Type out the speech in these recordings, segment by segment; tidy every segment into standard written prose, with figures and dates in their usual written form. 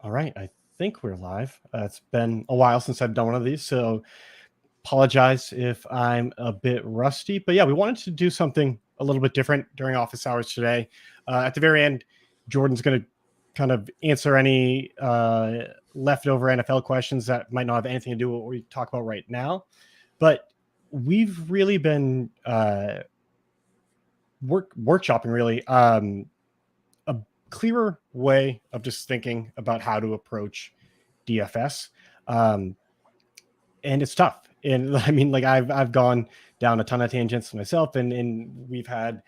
All right, I think we're live. It's been a while since I've done one of these, so apologize if I'm a bit rusty. But yeah, we wanted to do something a little bit different during office hours today. At the very end, Jordan's going to kind of answer any leftover NFL questions that might not have anything to do with what we talk about right now. But we've really been workshopping really a clearer way of just thinking about how to approach DFS. And it's tough. And I mean, like I've gone down a ton of tangents myself, and we've had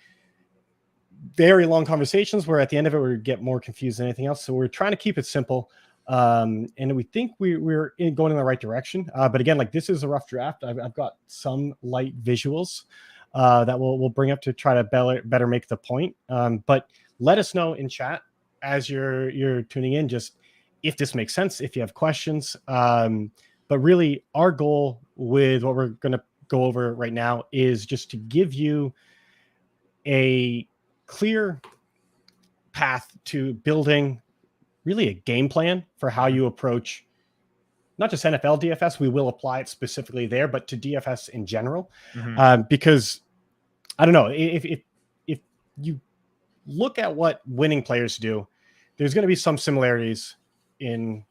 very long conversations where at the end of it we get more confused than anything else. So we're trying to keep it simple. And we think we're going in the right direction. But again, like this is a rough draft. I've got some light visuals that we'll bring up to try to better make the point. But let us know in chat as you're tuning in, just if this makes sense, if you have questions. But really, our goal with what we're going to go over right now is just to give you a clear path to building really a game plan for how you approach not just NFL DFS. We will apply it specifically there, but to DFS in general. Because I don't know, if you look at what winning players do, there's going to be some similarities in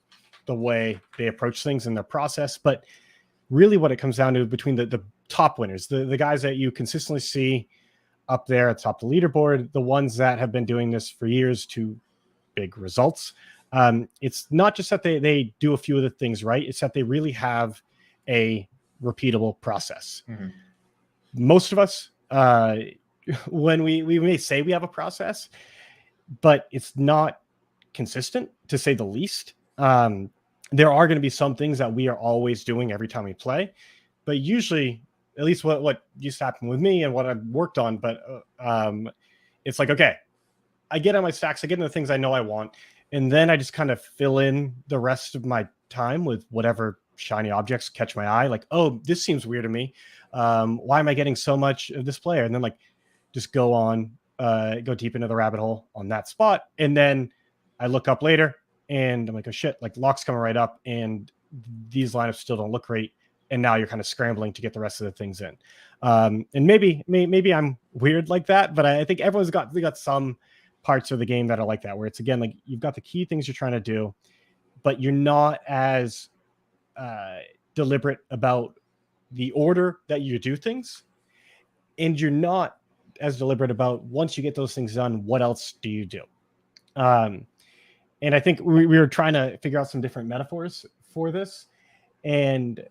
the way they approach things in their process. But really what it comes down to between the top winners, the guys that you consistently see up there at the top of the leaderboard, the ones that have been doing this for years to big results. It's not just that they do a few of the things right. It's that they really have a repeatable process. Most of us, when we may say we have a process, but it's not consistent, to say the least. There are going to be some things that we are always doing every time we play, but usually, at least what used to happen with me and what I've worked on, but it's like, okay, I get on my stacks, I get into the things I know I want, and then I just kind of fill in the rest of my time with whatever shiny objects catch my eye. Like, oh, this seems weird to me. Why am I getting so much of this player? And then like just go deep into the rabbit hole on that spot. And then I look up later and I'm like, oh shit, like lock's coming right up and these lineups still don't look great. And now you're kind of scrambling to get the rest of the things in. And maybe I'm weird like that, but I think everyone's got some parts of the game that are like that, where it's, again, like you've got the key things you're trying to do, but you're not as deliberate about the order that you do things. And you're not as deliberate about, once you get those things done, what else do you do? And I think we were trying to figure out some different metaphors for this and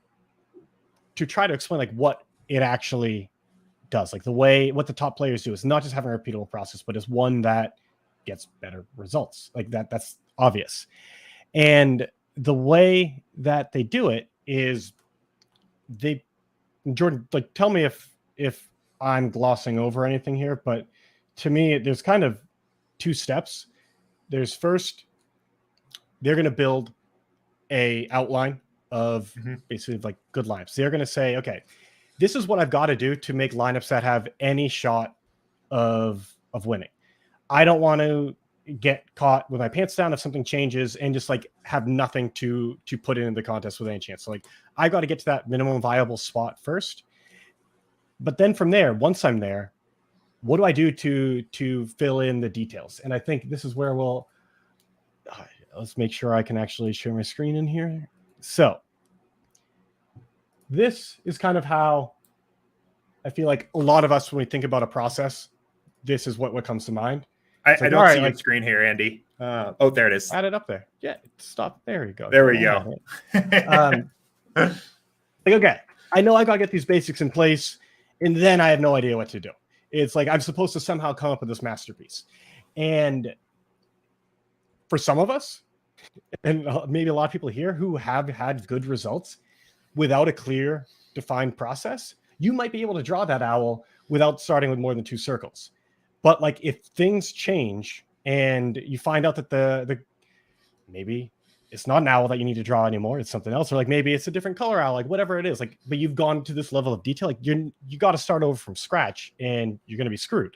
to try to explain like what it actually does. Like what the top players do is not just having a repeatable process, but is one that gets better results. Like that's obvious. And the way that they do it is Jordan, like tell me if I'm glossing over anything here, but to me, there's kind of two steps. There's first, they're going to build a outline of basically like good lineups. They're going to say, okay, this is what I've got to do to make lineups that have any shot of winning. I don't want to get caught with my pants down if something changes and just like have nothing to put into the contest with any chance. So like I got to get to that minimum viable spot first. But then from there, once I'm there, what do I do to fill in the details? And I think this is where let's make sure I can actually share my screen in here. So this is kind of how I feel like a lot of us, when we think about a process, this is what comes to mind. I don't see your screen here, Andy. Oh, there it is. Add it up there. Yeah, stop. There you go. There we go. Like, okay, I know I got to get these basics in place, and then I have no idea what to do. It's like I'm supposed to somehow come up with this masterpiece. And for some of us, and maybe a lot of people here who have had good results without a clear, defined process, you might be able to draw that owl without starting with more than 2 circles. But like if things change and you find out that the maybe it's not an owl that you need to draw anymore, it's something else, or like maybe it's a different color owl, like whatever it is, like, but you've gone to this level of detail, like you got to start over from scratch and you're going to be screwed.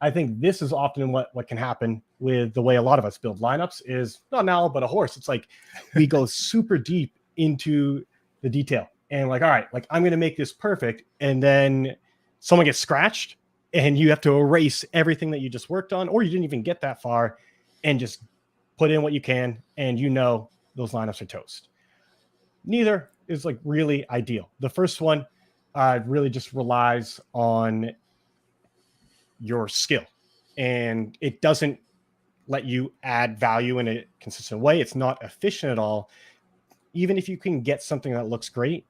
I think this is often what can happen with the way a lot of us build lineups is not an owl, but a horse. It's like we go super deep into the detail and like, all right, like I'm going to make this perfect. And then someone gets scratched and you have to erase everything that you just worked on, or you didn't even get that far and just put in what you can. And you know, those lineups are toast. Neither is like really ideal. The first one really just relies on your skill, and it doesn't let you add value in a consistent way. It's not efficient at all. Even if you can get something that looks great,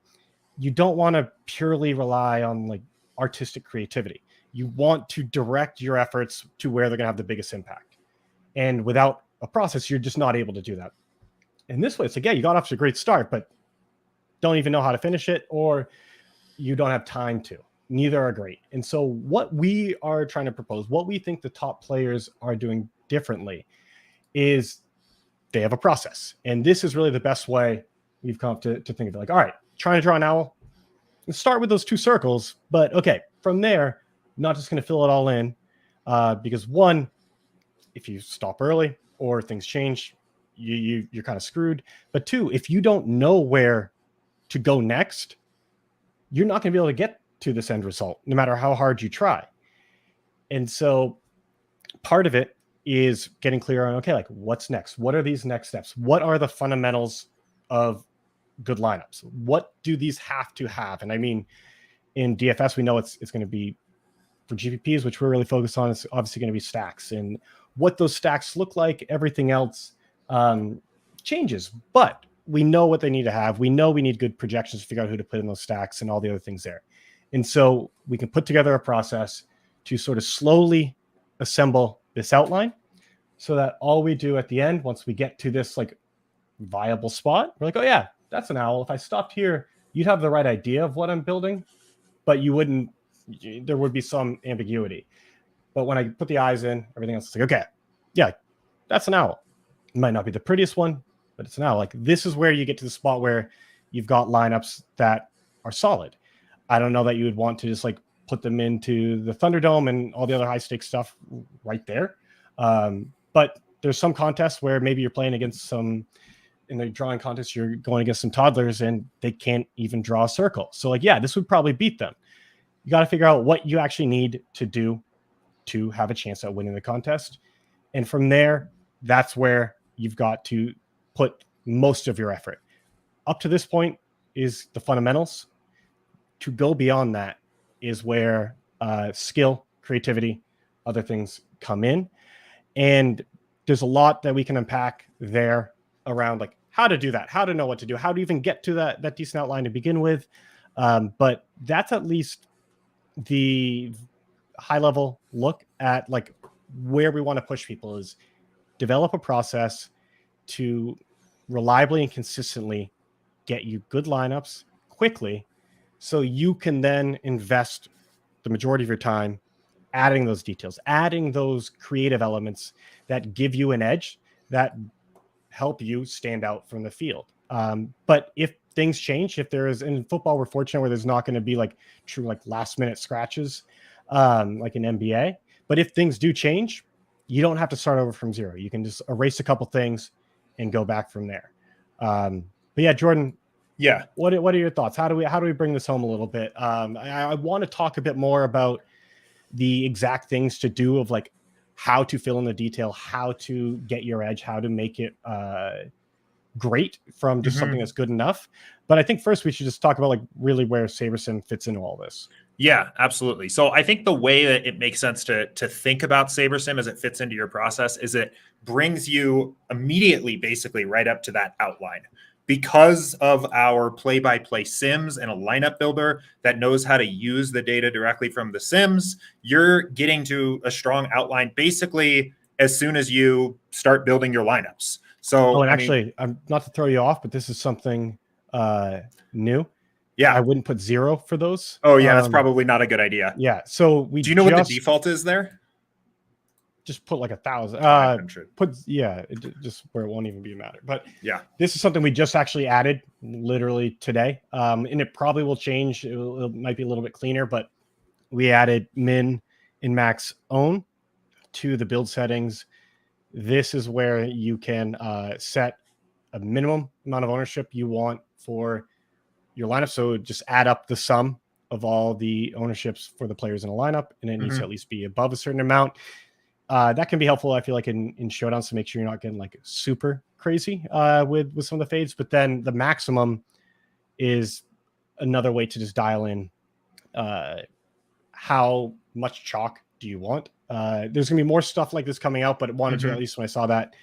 you don't want to purely rely on like artistic creativity. You want to direct your efforts to where they're going to have the biggest impact. And without a process, you're just not able to do that. And this way, it's like, yeah, you got off to a great start, but don't even know how to finish it, or you don't have time to. Neither are great. And so what we are trying to propose, what we think the top players are doing differently, is they have a process. And this is really the best way we've come up to think of it. Like, all right, trying to draw an owl, let's start with those 2 circles. But okay, from there, not just going to fill it all in, because one, if you stop early or things change, you're kind of screwed. But 2, if you don't know where to go next, you're not going to be able to get to this end result, no matter how hard you try. And so part of it is getting clear on, okay, like what's next? What are these next steps? What are the fundamentals of good lineups? What do these have to have? And I mean, in DFS, we know it's going to be for GPPs, which we're really focused on. It's obviously going to be stacks, and what those stacks look like. Everything else changes, but we know what they need to have. We know we need good projections to figure out who to put in those stacks and all the other things there. And so we can put together a process to sort of slowly assemble this outline so that all we do at the end, once we get to this like viable spot, we're like, oh yeah, that's an owl. If I stopped here, you'd have the right idea of what I'm building, but you wouldn't, there would be some ambiguity. But when I put the eyes in, everything else is like, okay, yeah, that's an owl. It might not be the prettiest one, but it's an owl. Like this is where you get to the spot where you've got lineups that are solid. I don't know that you would want to just like put them into the Thunderdome and all the other high stakes stuff right there. But there's some contests where maybe you're playing against some, in the drawing contest, you're going against some toddlers and they can't even draw a circle. So like, yeah, this would probably beat them. You got to figure out what you actually need to do to have a chance at winning the contest. And from there, that's where you've got to put most of your effort. Up to this point is the fundamentals. To go beyond that is where skill, creativity, other things come in. And there's a lot that we can unpack there around like how to do that, how to know what to do, how to even get to that decent outline to begin with. But that's at least the high level look at like where we want to push people is develop a process to reliably and consistently get you good lineups quickly, so you can then invest the majority of your time adding those details, adding those creative elements that give you an edge, that help you stand out from the field. But if things change, if there is, in football, we're fortunate where there's not going to be like true like last minute scratches like in NBA. But if things do change, you don't have to start over from zero. You can just erase a couple things and go back from there. But yeah, Jordan, yeah, what are your thoughts? How do we bring this home a little bit? I want to talk a bit more about the exact things to do of like how to fill in the detail, how to get your edge, how to make it great from just something that's good enough. But I think first we should just talk about like really where Sabersim fits into all this. Yeah, absolutely. So I think the way that it makes sense to think about Sabersim as it fits into your process is it brings you immediately basically right up to that outline. Because of our play-by-play sims and a lineup builder that knows how to use the data directly from the sims, you're getting to a strong outline basically as soon as you start building your lineups. So, and actually, I'm not to throw you off, but this is something new. Yeah, I wouldn't put 0 for those. Oh yeah, that's probably not a good idea. Yeah. So do you know what the default is there? Just put like 1,000. Just where it won't even be a matter. But yeah, this is something we just actually added literally today, and it probably will change. It might be a little bit cleaner, but we added min and max own to the build settings, this is where you can set a minimum amount of ownership you want for your lineup. So just add up the sum of all the ownerships for the players in a lineup, and it needs to at least be above a certain amount. That can be helpful, I feel like, in showdowns to make sure you're not getting like super crazy with some of the fades. But then the maximum is another way to just dial in how much chalk do you want. There's gonna be more stuff like this coming out, but wanted to, at least when I saw that,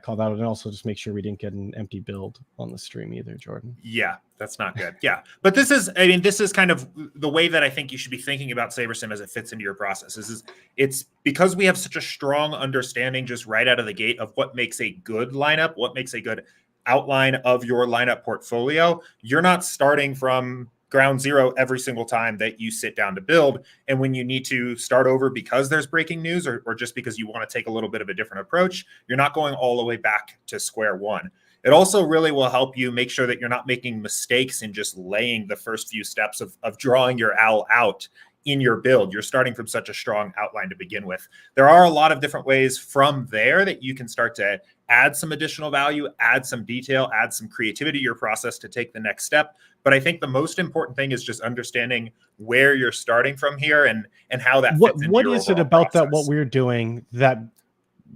call that out, and also just make sure we didn't get an empty build on the stream either, Jordan. Yeah, that's not good. Yeah, but this is kind of the way that I think you should be thinking about Sabersim as it fits into your process. It's because we have such a strong understanding just right out of the gate of what makes a good lineup, what makes a good outline of your lineup portfolio. You're not starting from ground zero every single time that you sit down to build. And when you need to start over because there's breaking news or just because you want to take a little bit of a different approach, you're not going all the way back to square one. It also really will help you make sure that you're not making mistakes in just laying the first few steps of drawing your owl out in your build. You're starting from such a strong outline to begin with. There are a lot of different ways from there that you can start to add some additional value, add some detail, add some creativity to your process to take the next step. But I think the most important thing is just understanding where you're starting from here and how that fits into what your is it about process. That what we're doing that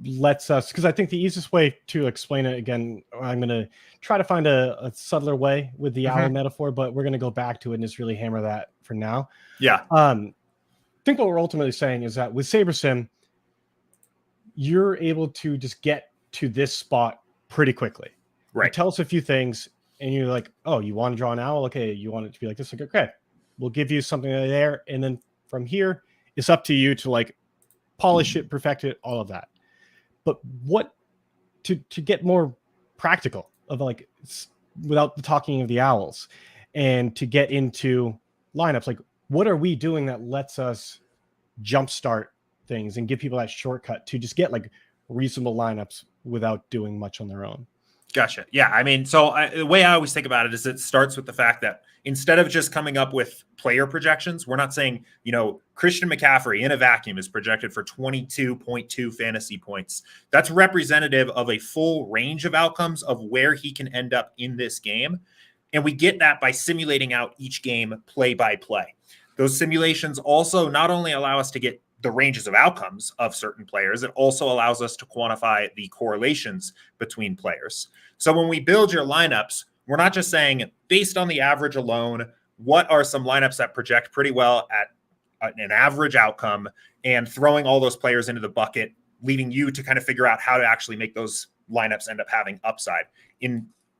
lets us, because I think the easiest way to explain it, again, I'm going to try to find a subtler way with the owl metaphor, but we're going to go back to it and just really hammer that for now. Yeah. I think what we're ultimately saying is that with Sabersim, you're able to just get to this spot pretty quickly. Right. You tell us a few things and you're like, oh, you want to draw an owl? Okay. You want it to be like this? Like, okay, we'll give you something there. And then from here, it's up to you to like polish it, perfect it, all of that. But what to get more practical of like without the talking of the owls and to get into lineups, like what are we doing that lets us jumpstart things and give people that shortcut to just get like reasonable lineups without doing much on their own? Gotcha. Yeah. I mean, the way I always think about it is it starts with the fact that instead of just coming up with player projections, we're not saying, Christian McCaffrey in a vacuum is projected for 22.2 fantasy points. That's representative of a full range of outcomes of where he can end up in this game. And we get that by simulating out each game play by play. Those simulations also not only allow us to get the ranges of outcomes of certain players, it also allows us to quantify the correlations between players. So when we build your lineups, we're not just saying based on the average alone, what are some lineups that project pretty well at an average outcome and throwing all those players into the bucket, leaving you to kind of figure out how to actually make those lineups end up having upside.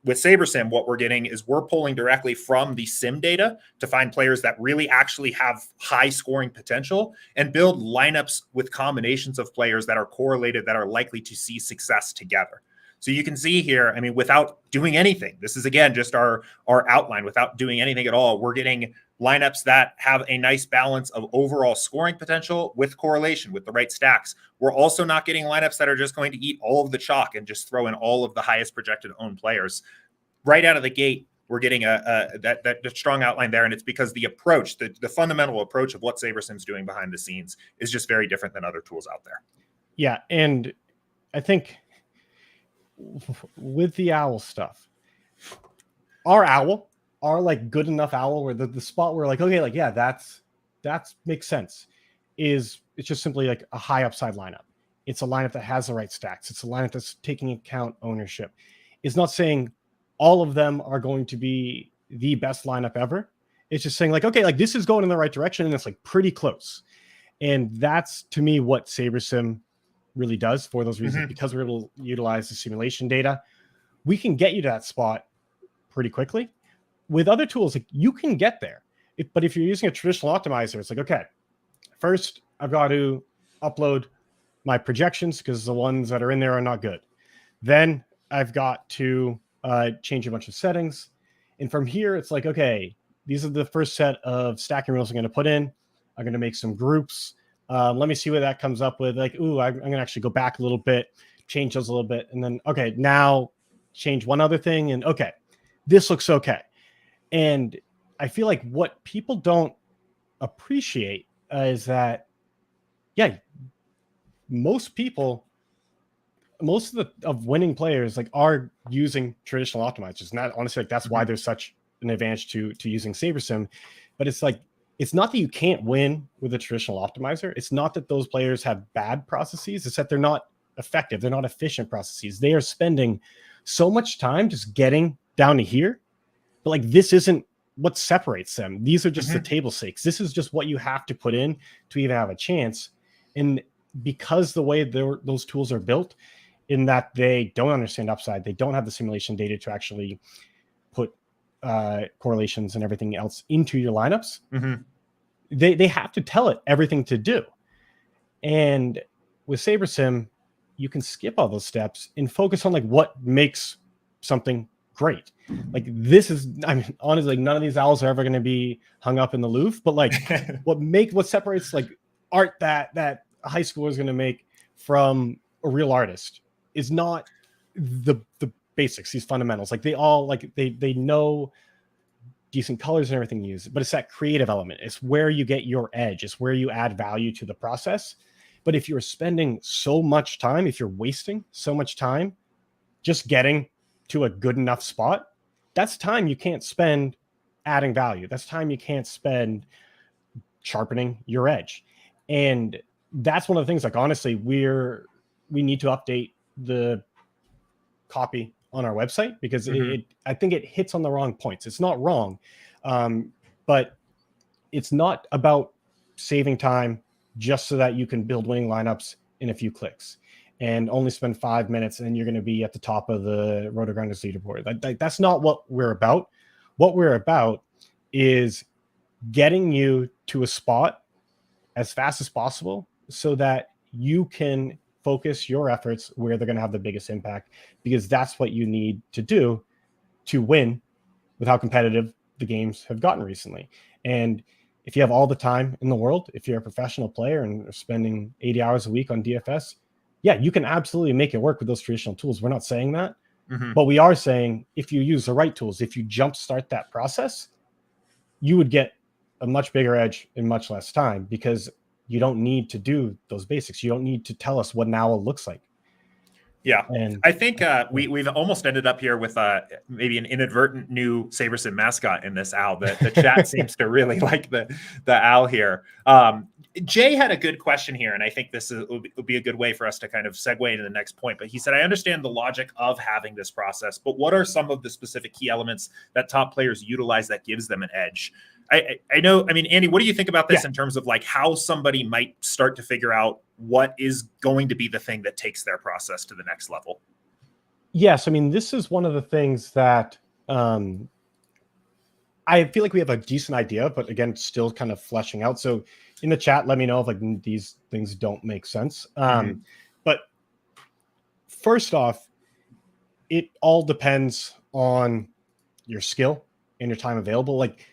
With Sabersim, what we're getting is we're pulling directly from the sim data to find players that really actually have high scoring potential and build lineups with combinations of players that are correlated, that are likely to see success together. So you can see here, I mean, without doing anything, this is, again, just our outline. Without doing anything at all, we're getting lineups that have a nice balance of overall scoring potential with correlation with the right stacks. We're also not getting lineups that are just going to eat all of the chalk and just throw in all of the highest projected owned players. Right out of the gate, we're getting that strong outline there, and it's because the approach, the fundamental approach of what Sabersim's doing behind the scenes is just very different than other tools out there. Yeah, and I think with the owl stuff, our like good enough owl where the spot where like, okay, like, yeah, that's makes sense, is it's just simply like a high upside lineup. It's a lineup that has the right stacks. It's a lineup that's taking account ownership. It's not saying all of them are going to be the best lineup ever. It's just saying like, okay, like this is going in the right direction and it's like pretty close. And that's, to me, what Sabersim really does for those reasons. Because we're able to utilize the simulation data, we can get you to that spot pretty quickly. With other tools, like, you can get there. But if you're using a traditional optimizer, it's like, okay, first I've got to upload my projections because the ones that are in there are not good. Then I've got to change a bunch of settings. And from here, it's like, okay, these are the first set of stacking rules I'm going to put in. I'm going to make some groups. Let me see what that comes up with. Like, ooh, I'm going to actually go back a little bit, change those a little bit. And then, okay, now change one other thing. And okay, this looks okay. And I feel like what people don't appreciate is that, yeah, most people, most of winning players like are using traditional optimizers. And that honestly, like that's why there's such an advantage to using Sabersim. But it's like, it's not that you can't win with a traditional optimizer. It's not that those players have bad processes. It's that they're not effective. They're not efficient processes. They are spending so much time just getting down to here. But like, this isn't what separates them. These are just the table stakes. This is just what you have to put in to even have a chance. And because the way those tools are built, in that they don't understand upside, they don't have the simulation data to actually put correlations and everything else into your lineups. They have to tell it everything to do. And with Sabersim, you can skip all those steps and focus on like what makes something great. Like this is, I mean, honestly, like none of these owls are ever going to be hung up in the Louvre, but like what separates like art that a high schooler is going to make from a real artist is not the basics, these fundamentals. Like they all like they know decent colors and everything you use, but it's that creative element. It's where you get your edge. It's where you add value to the process. But if you're spending so much time, if you're wasting so much time just getting to a good enough spot, that's time you can't spend adding value. That's time you can't spend sharpening your edge. And that's one of the things, like, honestly, we need to update the copy on our website because I think it hits on the wrong points. It's not wrong, but it's not about saving time just so that you can build winning lineups in a few clicks and only spend 5 minutes and you're going to be at the top of the Rotogrinders leaderboard. That's not what we're about. What we're about is getting you to a spot as fast as possible so that you can focus your efforts where they're going to have the biggest impact, because that's what you need to do to win with how competitive the games have gotten recently. And if you have all the time in the world, if you're a professional player and are spending 80 hours a week on DFS, yeah, you can absolutely make it work with those traditional tools. We're not saying that, but we are saying if you use the right tools, if you jumpstart that process, you would get a much bigger edge in much less time, because you don't need to do those basics. You don't need to tell us what an owl looks like. Yeah, and I think we've almost ended up here with maybe an inadvertent new Sabersim mascot in this owl. The chat seems to really like the owl here. Jay had a good question here, and I think this will be a good way for us to kind of segue into the next point. But he said, I understand the logic of having this process, but what are some of the specific key elements that top players utilize that gives them an edge? I know, I mean, Andy, what do you think about this in terms of like how somebody might start to figure out what is going to be the thing that takes their process to the next level? Yes. I mean, this is one of the things that I feel like we have a decent idea, but again, still kind of fleshing out. So in the chat, let me know if like these things don't make sense. But first off, it all depends on your skill and your time available. Like,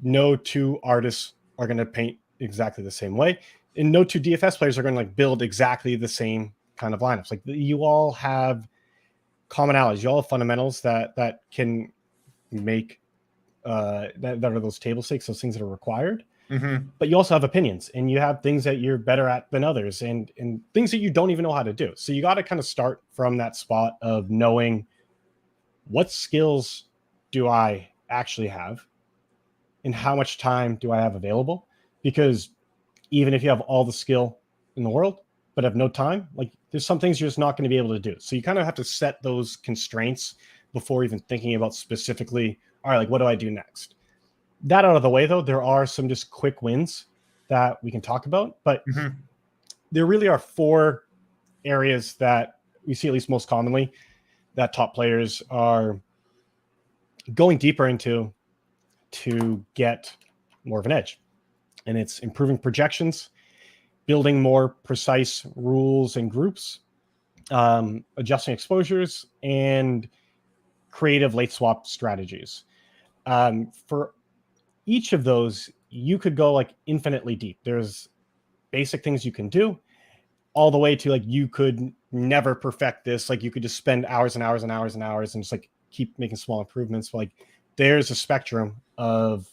no two artists are going to paint exactly the same way, and no two DFS players are going to like build exactly the same kind of lineups. Like, you all have commonalities, you all have fundamentals that can make that are those table stakes, those things that are required. But you also have opinions, and you have things that you're better at than others, and things that you don't even know how to do. So you got to kind of start from that spot of knowing what skills do I actually have and how much time do I have available. Because even if you have all the skill in the world but have no time, like, there's some things you're just not going to be able to do. So you kind of have to set those constraints before even thinking about specifically, all right, like, what do I do next? That out of the way, though, there are some just quick wins that we can talk about. But there really are 4 areas that we see, at least most commonly, that top players are going deeper into to get more of an edge. And it's improving projections, building more precise rules and groups, adjusting exposures, and creative late swap strategies. For each of those, you could go like infinitely deep. There's basic things you can do, all the way to like, you could never perfect this. Like, you could just spend hours and hours and hours and hours and just like keep making small improvements. But like, there's a spectrum of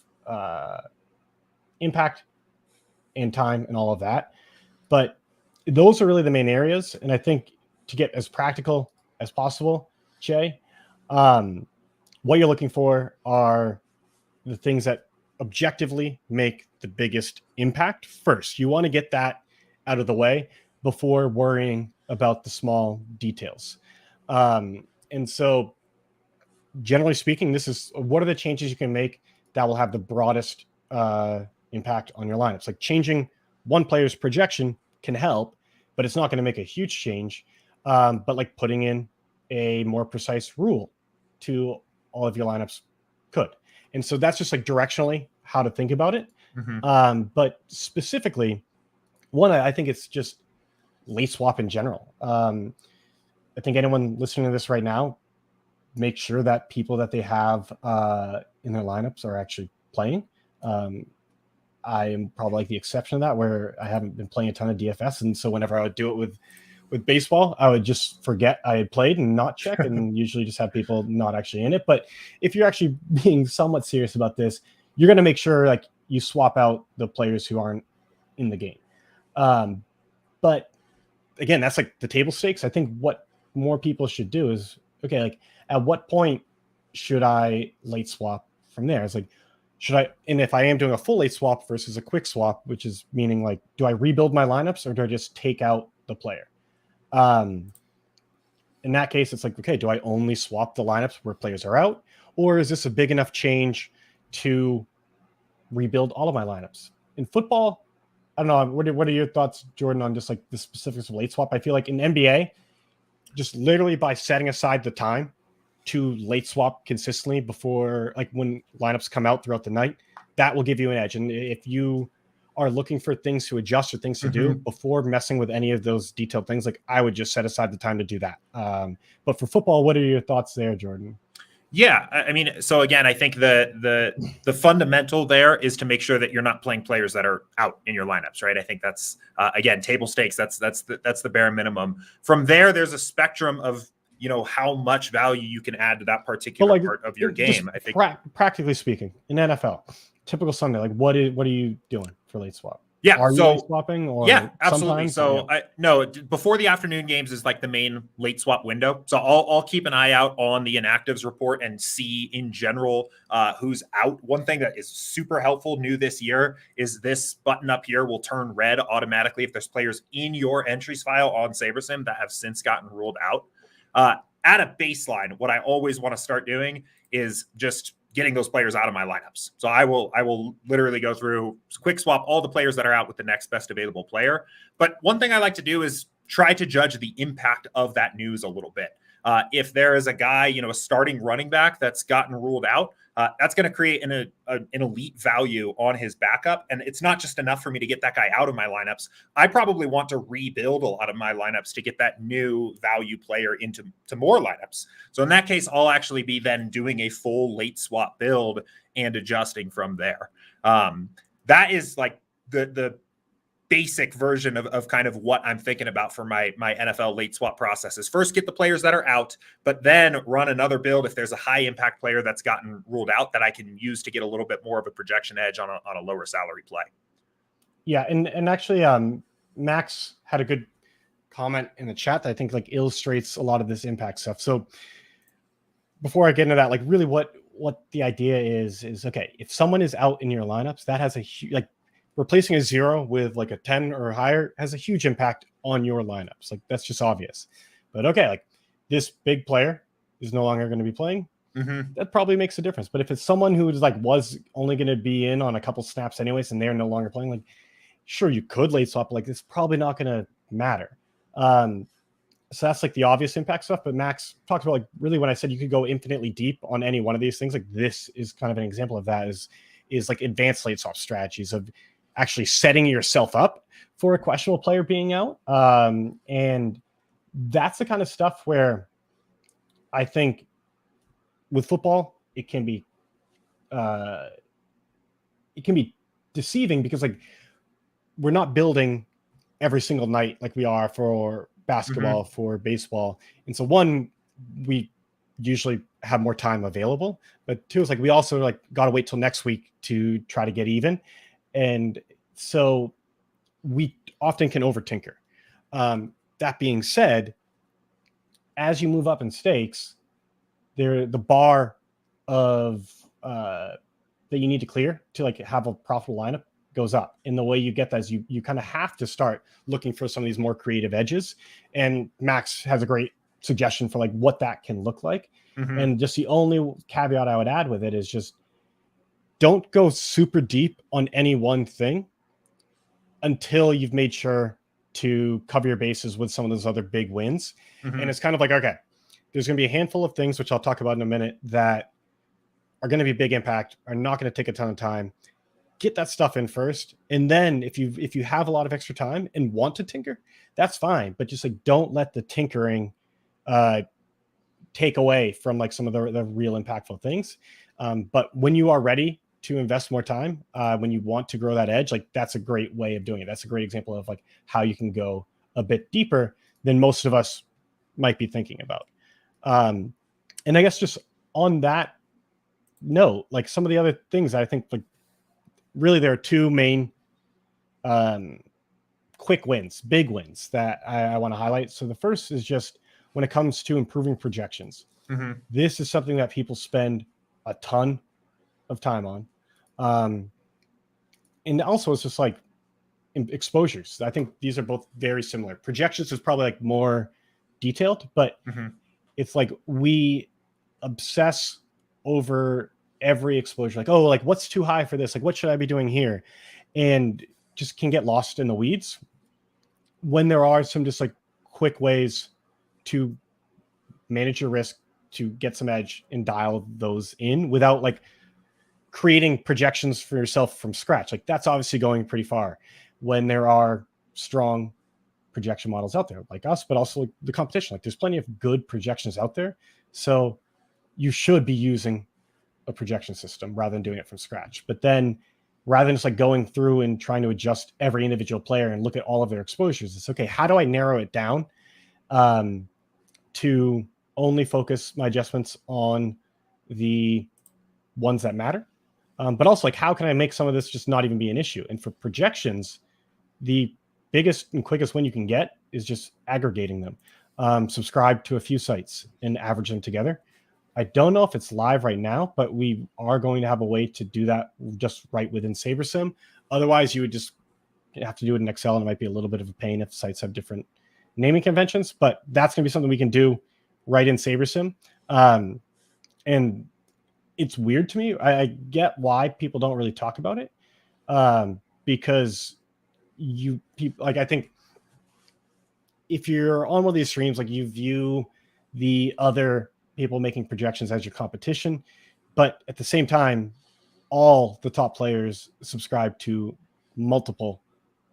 impact and time and all of that. But those are really the main areas. And I think to get as practical as possible, Jay, what you're looking for are the things that objectively make the biggest impact first. You want to get that out of the way before worrying about the small details. And so generally speaking, this is what are the changes you can make that will have the broadest impact on your lineups. Like changing one player's projection can help, but it's not going to make a huge change. But like putting in a more precise rule to all of your lineups could. And so that's just like directionally how to think about it. But specifically, one, I think it's just late swap in general. I think anyone listening to this right now, make sure that people that they have in their lineups are actually playing. I am probably like the exception of that, where I haven't been playing a ton of DFS. And so whenever I would do it with baseball, I would just forget I had played and not check, and usually just have people not actually in it. But if you're actually being somewhat serious about this, you're going to make sure like you swap out the players who aren't in the game. But again, that's like the table stakes. I think what more people should do is, okay, like at what point should I late swap from there? It's like, should I, and if I am doing a full late swap versus a quick swap, which is meaning like, do I rebuild my lineups or do I just take out the player? In that case, it's like, okay, do I only swap the lineups where players are out? Or is this a big enough change to rebuild all of my lineups? In football, I don't know. What are your thoughts, Jordan, on just like the specifics of late swap? I feel like in NBA, just literally by setting aside the time to late swap consistently before, like when lineups come out throughout the night, that will give you an edge. And if you are looking for things to adjust or things to do before messing with any of those detailed things, like I would just set aside the time to do that. But for football, what are your thoughts there, Jordan? Yeah, I mean, so again, I think the fundamental there is to make sure that you're not playing players that are out in your lineups, right? I think that's again, table stakes. That's the bare minimum. From there, there's a spectrum of how much value you can add to that particular part of your game. I think practically speaking, in NFL, typical Sunday, like what are you doing for late swap? Yeah, are you late swapping? Or yeah, absolutely. So no, before the afternoon games is like the main late swap window. So I'll keep an eye out on the inactives report and see in general who's out. One thing that is super helpful new this year is this button up here will turn red automatically if there's players in your entries file on Sabersim that have since gotten ruled out. At a baseline, what I always want to start doing is just getting those players out of my lineups. So I will literally go through, quick swap all the players that are out with the next best available player. But one thing I like to do is try to judge the impact of that news a little bit. If there is a guy, a starting running back that's gotten ruled out, that's going to create an elite value on his backup. And it's not just enough for me to get that guy out of my lineups. I probably want to rebuild a lot of my lineups to get that new value player into more lineups. So in that case, I'll actually be then doing a full late swap build and adjusting from there. That is like the basic version of kind of what I'm thinking about for my NFL late swap process is first get the players that are out, but then run another build if there's a high impact player that's gotten ruled out that I can use to get a little bit more of a projection edge on a lower salary play. Yeah. And actually Max had a good comment in the chat that I think like illustrates a lot of this impact stuff. So before I get into that, like really what the idea is okay, if someone is out in your lineups, that has a huge, like, replacing a 0 with like a 10 or higher has a huge impact on your lineups. Like that's just obvious. But okay, like this big player is no longer going to be playing. That probably makes a difference. But if it's someone who is like was only going to be in on a couple snaps anyways, and they're no longer playing, like sure you could late swap, like it's probably not going to matter. So that's like the obvious impact stuff. But Max talked about like really when I said you could go infinitely deep on any one of these things, like this is kind of an example of that. Is like advanced late swap strategies of actually setting yourself up for a questionable player being out. And that's the kind of stuff where I think with football, it can be deceiving because like we're not building every single night like we are for basketball, for baseball. And so one, we usually have more time available, but two is like, we also like got to wait till next week to try to get even. And so we often can over tinker. That being said, as you move up in stakes, the bar of that you need to clear to like have a profitable lineup goes up. And the way you get that is you kind of have to start looking for some of these more creative edges. And Max has a great suggestion for like what that can look like. Mm-hmm. And just the only caveat I would add with it is just don't go super deep on any one thing until you've made sure to cover your bases with some of those other big wins. Mm-hmm. And it's kind of like, okay, there's going to be a handful of things, which I'll talk about in a minute, that are going to be big impact, are not going to take a ton of time. Get that stuff in first. And then if you have a lot of extra time and want to tinker, that's fine. But just like, don't let the tinkering take away from like some of the real impactful things. But when you are ready to invest more time, when you want to grow that edge, like that's a great way of doing it. That's a great example of like how you can go a bit deeper than most of us might be thinking about. And I guess just on that note, like some of the other things I think, like really there are two main quick wins, big wins that I want to highlight. So the first is just when it comes to improving projections. Mm-hmm. This is something that people spend a ton of time on. And also it's just like exposures. I think these are both very similar. Projections is probably like more detailed, but Mm-hmm. it's like we obsess over every exposure. Like, oh, like what's too high for this? Like, what should I be doing here? And just can get lost in the weeds when there are some just like quick ways to manage your risk, to get some edge and dial those in without like creating projections for yourself from scratch. Like that's obviously going pretty far when there are strong projection models out there like us, but also like the competition. Like there's plenty of good projections out there. So you should be using a projection system rather than doing it from scratch. But then rather than just like going through and trying to adjust every individual player and look at all of their exposures, it's okay, how do I narrow it down to only focus my adjustments on the ones that matter? But also like, how can I make some of this just not even be an issue? And for projections, the biggest and quickest win you can get is just aggregating them. Subscribe to a few sites and average them together. I don't know if it's live right now, but we are going to have a way to do that just right within Sabersim. Otherwise, you would just have to do it in Excel, and it might be a little bit of a pain if sites have different naming conventions, but that's going to be something we can do right in Sabersim. And it's weird to me. I get why people don't really talk about it, because like, I think if you're on one of these streams, like you view the other people making projections as your competition, but at the same time, all the top players subscribe to multiple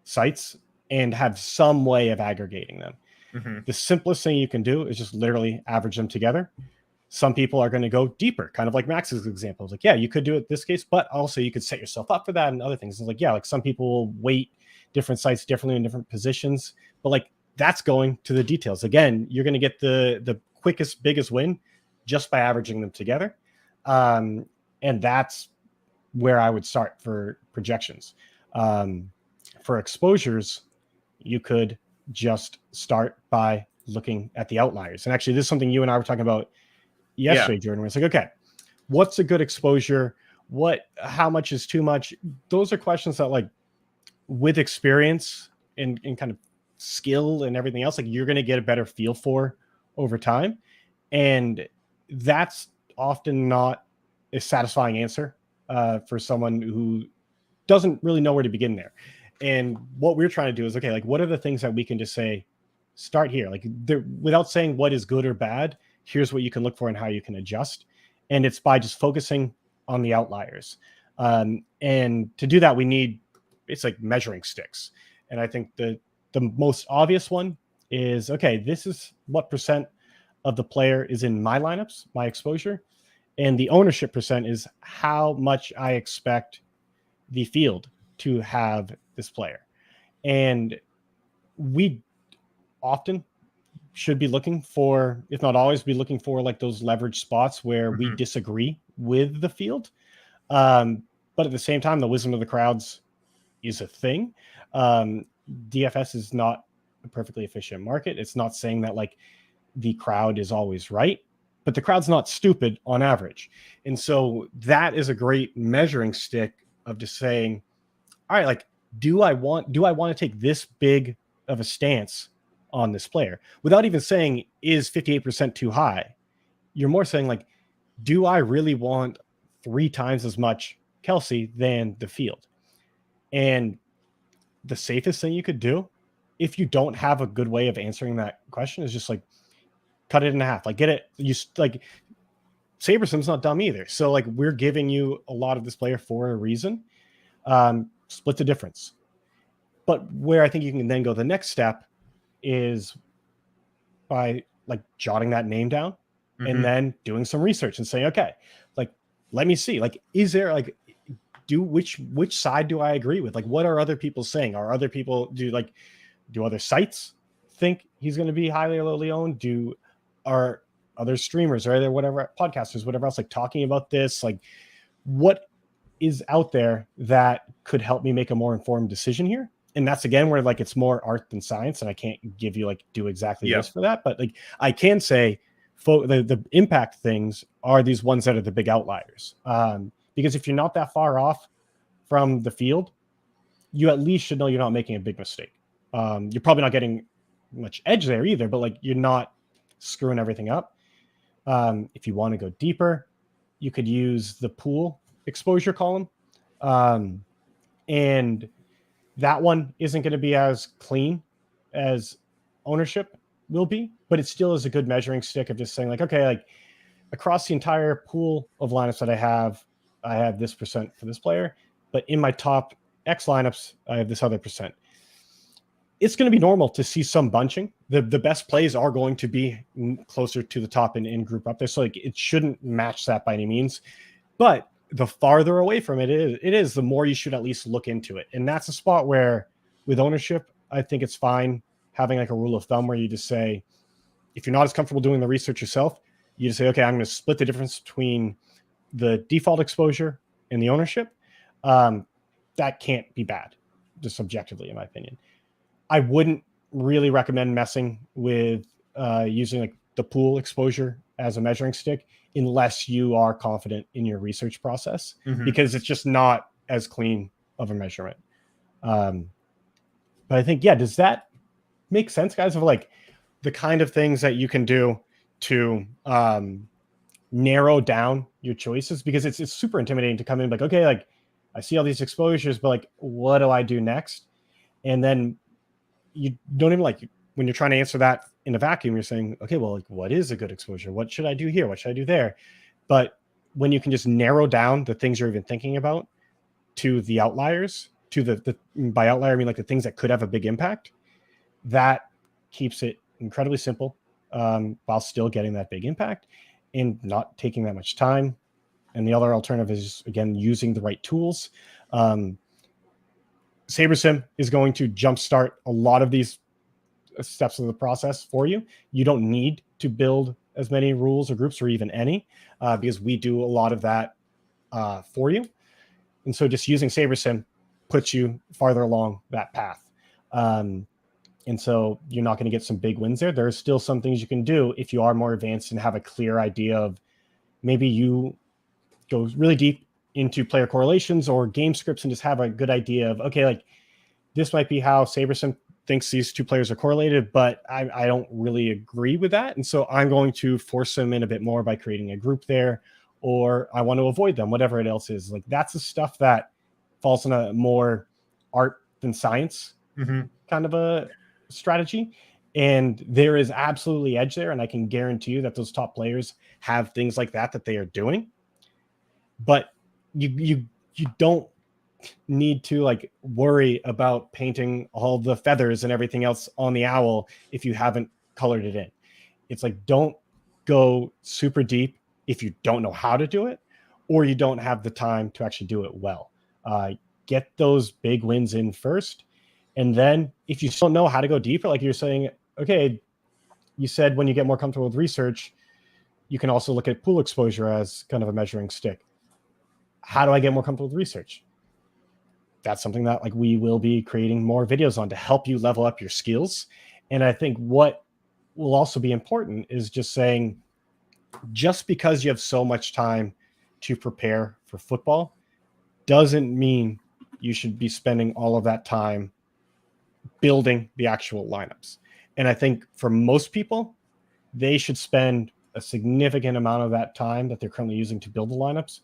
sites and have some way of aggregating them. Mm-hmm. The simplest thing you can do is just literally average them together. Some people are going to go deeper, kind of like Max's example. It's like, yeah, you could do it this case, but also you could set yourself up for that and other things. It's like, yeah, like some people will weight different sites differently in different positions, but like that's going to the details. Again, you're going to get the quickest, biggest win just by averaging them together. And that's where I would start for projections. For exposures, you could just start by looking at the outliers. And actually, this is something you and I were talking about yesterday, Jordan. Where it's like, okay, what's a good exposure? How much is too much? Those are questions that, like, with experience and kind of skill and everything else, like you're going to get a better feel for over time. And that's often not a satisfying answer for someone who doesn't really know where to begin there. And what we're trying to do is, okay, like what are the things that we can just say, start here, like without saying what is good or bad, here's what you can look for and how you can adjust. And it's by just focusing on the outliers. And to do that, it's like measuring sticks. And I think the most obvious one is, okay, this is what percent of the player is in my lineups, my exposure. And the ownership percent is how much I expect the field to have this player. And we often should be looking for, if not always, be looking for like those leverage spots where we disagree with the field. But at the same time, the wisdom of the crowds is a thing. DFS is not a perfectly efficient market. It's not saying that like the crowd is always right, but the crowd's not stupid on average. And so that is a great measuring stick of just saying, all right, like, do I want to take this big of a stance on this player without even saying, is 58% too high? You're more saying like, do I really want 3 times as much Kelsey than the field? And the safest thing you could do, if you don't have a good way of answering that question, is just like cut it in half. Like get it. You like Sabersim's not dumb either. So like we're giving you a lot of this player for a reason. Split the difference. But where I think you can then go the next step is by like jotting that name down and then doing some research and saying, okay, like, let me see, like, is there like, which side do I agree with? Like, what are other people saying? Are other people do other sites think he's going to be highly or lowly owned? Are other streamers or other whatever podcasters, whatever else, like talking about this? Like, what is out there that could help me make a more informed decision here? And that's again where like it's more art than science, and I can't give you like do exactly this for that, but like I can say the impact things are these ones that are the big outliers. Because if you're not that far off from the field, you at least should know you're not making a big mistake. You're probably not getting much edge there either, but like you're not screwing everything up. If you want to go deeper, you could use the pool exposure column. And that one isn't going to be as clean as ownership will be, but it still is a good measuring stick of just saying like, okay, like across the entire pool of lineups that I have this percent for this player, but in my top X lineups, I have this other percent. It's going to be normal to see some bunching. The best plays are going to be closer to the top and in group up there. So like it shouldn't match that by any means, but the farther away from it is, the more you should at least look into it. And that's a spot where with ownership, I think it's fine having like a rule of thumb where you just say, if you're not as comfortable doing the research yourself, you just say, okay, I'm going to split the difference between the default exposure and the ownership. That can't be bad, just subjectively, in my opinion. I wouldn't really recommend messing with using like the pool exposure as a measuring stick unless you are confident in your research process, because it's just not as clean of a measurement. But I think, yeah, does that make sense, guys, of like the kind of things that you can do to narrow down your choices? Because it's super intimidating to come in like, okay, like I see all these exposures, but like, what do I do next? And then you don't even like, when you're trying to answer that in a vacuum, you're saying, okay, well, like, what is a good exposure? What should I do here? What should I do there? But when you can just narrow down the things you're even thinking about to the outliers, to the by outlier, I mean like the things that could have a big impact, that keeps it incredibly simple while still getting that big impact and not taking that much time. And the other alternative is, again, using the right tools. Sabersim is going to jumpstart a lot of these steps of the process for you. You don't need to build as many rules or groups or even any, because we do a lot of that for you. And so just using Sabersim puts you farther along that path. And so you're not going to get some big wins there. There are still some things you can do if you are more advanced and have a clear idea of, maybe you go really deep into player correlations or game scripts and just have a good idea of, okay, like this might be how Sabersim thinks these two players are correlated, but I don't really agree with that. And so I'm going to force them in a bit more by creating a group there, or I want to avoid them, whatever it else is. Like that's the stuff that falls in a more art than science kind of a strategy. And there is absolutely edge there. And I can guarantee you that those top players have things like that they are doing. But you don't need to like worry about painting all the feathers and everything else on the owl if you haven't colored it in. It's like, don't go super deep if you don't know how to do it, or you don't have the time to actually do it well. Get those big wins in first. And then if you still know how to go deeper, like you're saying, okay, you said when you get more comfortable with research, you can also look at pool exposure as kind of a measuring stick. How do I get more comfortable with research? That's something that like we will be creating more videos on to help you level up your skills And I think what will also be important is just saying, just because you have so much time to prepare for football doesn't mean you should be spending all of that time building the actual lineups. And I think for most people, they should spend a significant amount of that time that they're currently using to build the lineups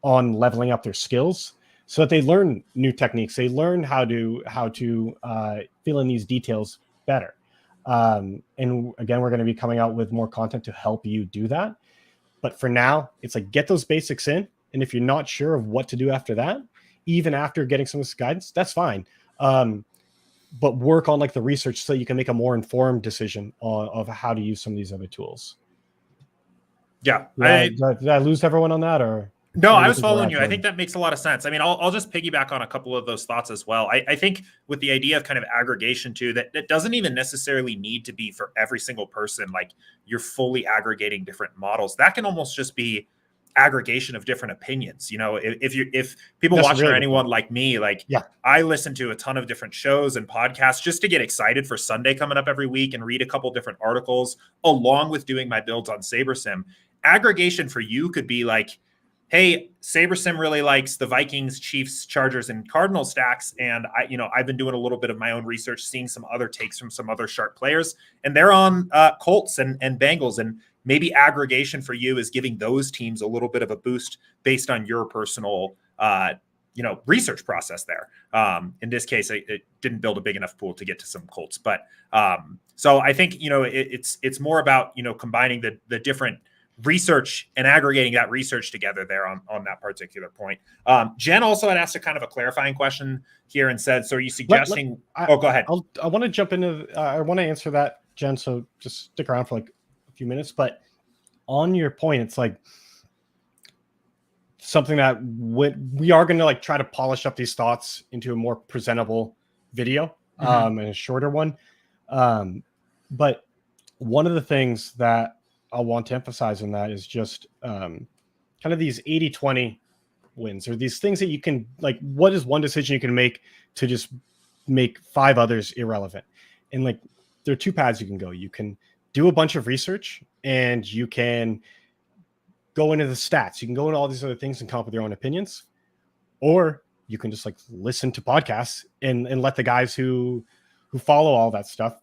on leveling up their skills so that they learn new techniques. They learn how to fill in these details better. And again, we're going to be coming out with more content to help you do that. But for now, it's like, get those basics in. And if you're not sure of what to do after that, even after getting some of this guidance, that's fine. But work on like the research so you can make a more informed decision of how to use some of these other tools. Yeah. Did I lose everyone on that, or? No, I was following you. I think that makes a lot of sense. I mean, I'll just piggyback on a couple of those thoughts as well. I think with the idea of kind of aggregation too, that doesn't even necessarily need to be for every single person. Like, you're fully aggregating different models. That can almost just be aggregation of different opinions. You know, if people That's watching really are anyone like me, like, yeah, I listen to a ton of different shows and podcasts just to get excited for Sunday coming up every week and read a couple different articles along with doing my builds on Sabersim. Aggregation for you could be like, hey, Sabersim really likes the Vikings, Chiefs, Chargers, and Cardinals stacks. And I've been doing a little bit of my own research, seeing some other takes from some other sharp players, and they're on Colts and Bengals. And maybe aggregation for you is giving those teams a little bit of a boost based on your personal, research process there. In this case, it didn't build a big enough pool to get to some Colts, but so I think, it's more about, combining the different research and aggregating that research together there on that particular point. Jen also had asked a kind of a clarifying question here and said, so are you suggesting, go ahead. I want to jump into, I want to answer that, Jen. So just stick around for like a few minutes, but on your point, it's like something that we are going to like try to polish up these thoughts into a more presentable video, and a shorter one. But one of the things that I want to emphasize in that is just kind of these 80-20 wins, or these things that you can, like, what is one decision you can make to just make 5 others irrelevant? And like, there are 2 paths you can go. You can do a bunch of research and you can go into the stats. You can go into all these other things and come up with your own opinions, or you can just like listen to podcasts and let the guys who follow all that stuff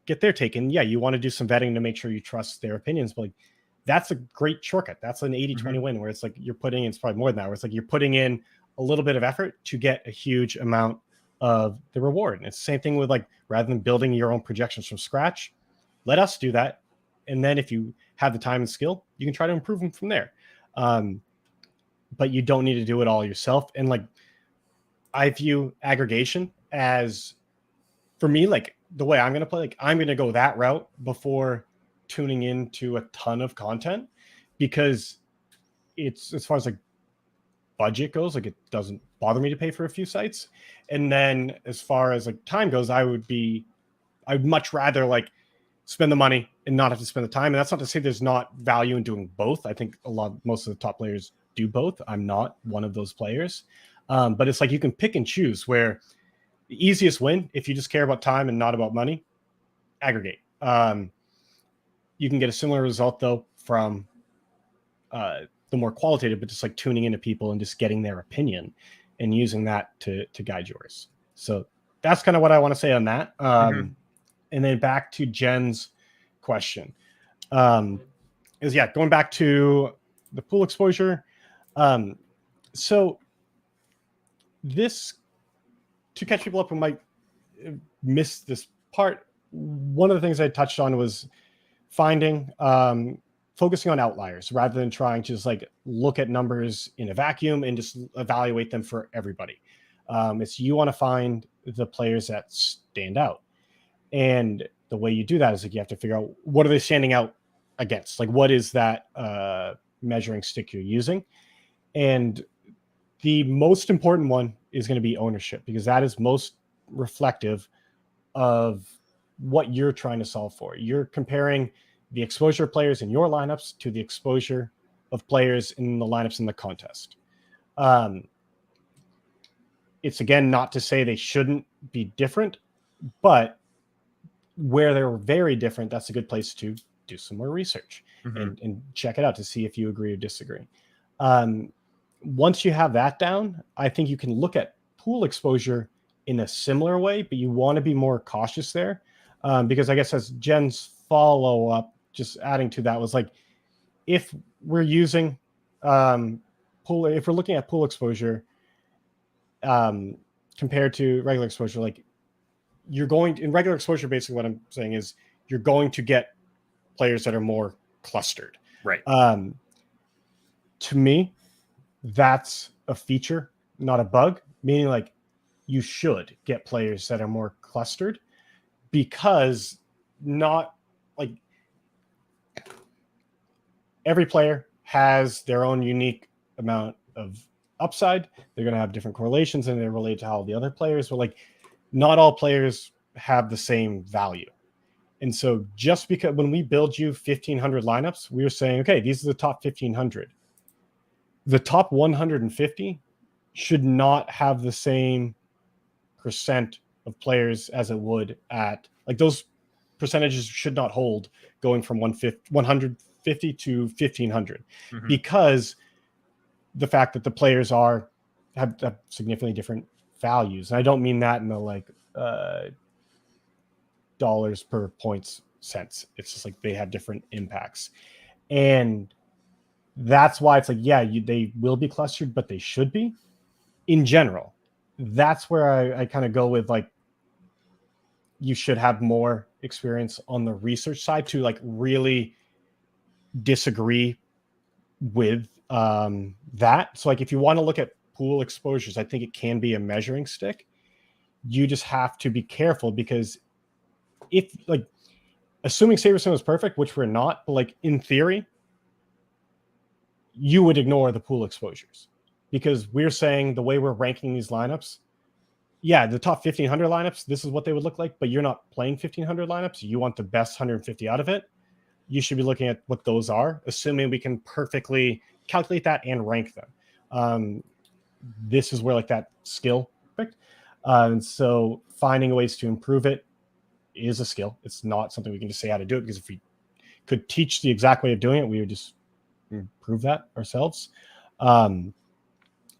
get their take. And yeah, you want to do some vetting to make sure you trust their opinions, but like, that's a great shortcut. That's an 80-20 win, where it's like you're putting in, it's probably more than that, where it's like you're putting in a little bit of effort to get a huge amount of the reward. And it's the same thing with, like, rather than building your own projections from scratch, let us do that. And then if you have the time and skill, you can try to improve them from there. But you don't need to do it all yourself. And like, I view aggregation as, for me, like, the way I'm going to play, like, I'm going to go that route before tuning into a ton of content, because it's, as far as like budget goes, like, it doesn't bother me to pay for a few sites. And then as far as like time goes, I'd much rather like spend the money and not have to spend the time. And that's not to say there's not value in doing both. I think most of the top players do both. I'm not one of those players. But it's like, you can pick and choose, where the easiest win, if you just care about time and not about money, aggregate. You can get a similar result though from the more qualitative, but just like tuning into people and just getting their opinion and using that to guide yours. So that's kind of what I want to say on that. And then back to Jen's question, is going back to the pool exposure. So this, to catch people up who might miss this part, one of the things I touched on was focusing on outliers rather than trying to just like look at numbers in a vacuum and just evaluate them for everybody. It's, you want to find the players that stand out. And the way you do that is like, you have to figure out, what are they standing out against? Like, what is that measuring stick you're using? And the most important one is going to be ownership, because that is most reflective of what you're trying to solve for. You're comparing the exposure of players in your lineups to the exposure of players in the lineups in the contest. It's, again, not to say they shouldn't be different, but where they're very different, that's a good place to do some more research Mhm. and check it out to see if you agree or disagree. Once you have that down, I think you can look at pool exposure in a similar way, but you want to be more cautious there. Because I guess as Jen's follow up, just adding to that was like, if we're using pool, if we're looking at pool exposure compared to regular exposure, like you're going in regular exposure, basically what I'm saying is you're going to get players that are more clustered. Right. To me, that's a feature, not a bug, meaning like you should get players that are more clustered, because not like every player has their own unique amount of upside. They're going to have different correlations and they're related to how the other players, but like not all players have the same value. And so just because when we build you 1,500 lineups, we were saying, okay, these are the top 1,500. The top 150 should not have the same percent of players as it would at, like, those percentages should not hold going from 150 to 1,500, Mhm. because the fact that the players have significantly different values. And I don't mean that in the like dollars per points sense. It's just like they have different impacts. And that's why it's like, yeah, they will be clustered, but they should be in general. That's where I kind of go with like, you should have more experience on the research side to like really disagree with that. So like if you want to look at pool exposures, I think it can be a measuring stick. You just have to be careful, because if like, assuming Sabersim is perfect, which we're not, but like in theory, you would ignore the pool exposures, because we're saying the way we're ranking these lineups, yeah, the top 1,500 lineups, this is what they would look like, but you're not playing 1,500 lineups. You want the best 150 out of it. You should be looking at what those are, assuming we can perfectly calculate that and rank them. This is where like that skill, perfect. And so finding ways to improve it is a skill. It's not something we can just say how to do it, because if we could teach the exact way of doing it, we would just improve that ourselves.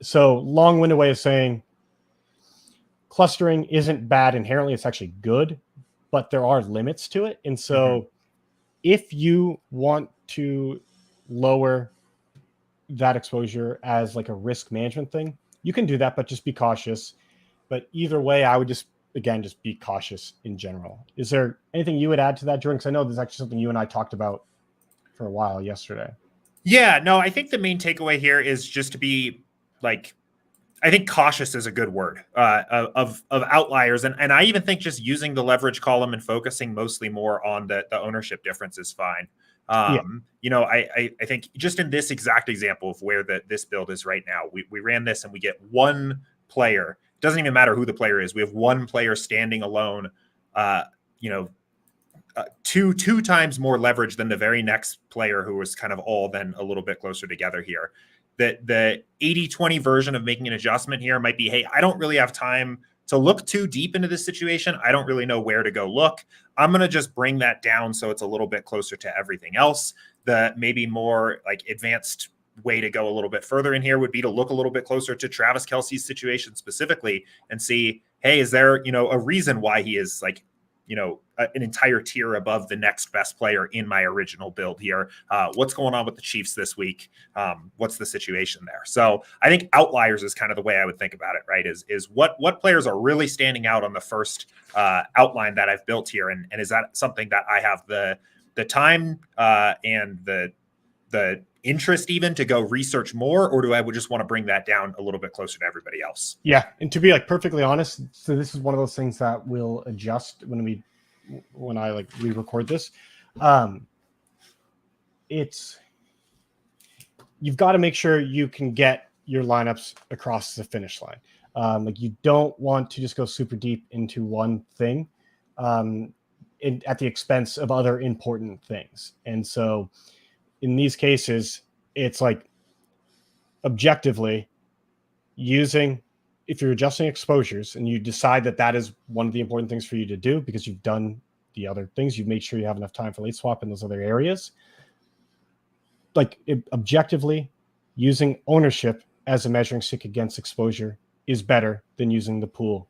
So long-winded way of saying clustering isn't bad inherently. It's actually good, but there are limits to it. And so if you want to lower that exposure as like a risk management thing, you can do that, but just be cautious. But either way, I would just, again, just be cautious in general. Is there anything you would add to that, Jordan? Because I know there's actually something you and I talked about for a while yesterday. Yeah, no, I think the main takeaway here is just to be like, I think cautious is a good word of outliers, and I even think just using the leverage column and focusing mostly more on the ownership difference is fine. Yeah. You know, I think just in this exact example of where this build is right now, we ran this and we get one player. It doesn't even matter who the player is. We have one player standing alone. You know, two times more leverage than the very next player who was kind of all then a little bit closer together here. The 80-20 version of making an adjustment here might be, hey, I don't really have time to look too deep into this situation. I don't really know where to go look. I'm going to just bring that down so it's a little bit closer to everything else. The maybe more like advanced way to go a little bit further in here would be to look a little bit closer to Travis Kelce's situation specifically and see, hey, is there, you know, a reason why he is like, you know, an entire tier above the next best player in my original build here. What's going on with the Chiefs this week? What's the situation there? So I think outliers is kind of the way I would think about it, right? Is what players are really standing out on the first outline that I've built here, and is that something that I have the time and the interest even to go research more, or do I would just want to bring that down a little bit closer to everybody else? Yeah, and to be like perfectly honest, so this is one of those things that will adjust when I like re-record this. It's, you've got to make sure you can get your lineups across the finish line. Like you don't want to just go super deep into one thing at the expense of other important things. And so in these cases, it's like objectively using, if you're adjusting exposures and you decide that that is one of the important things for you to do because you've done the other things. You've made sure you have enough time for late swap in those other areas. Like objectively, using ownership as a measuring stick against exposure is better than using the pool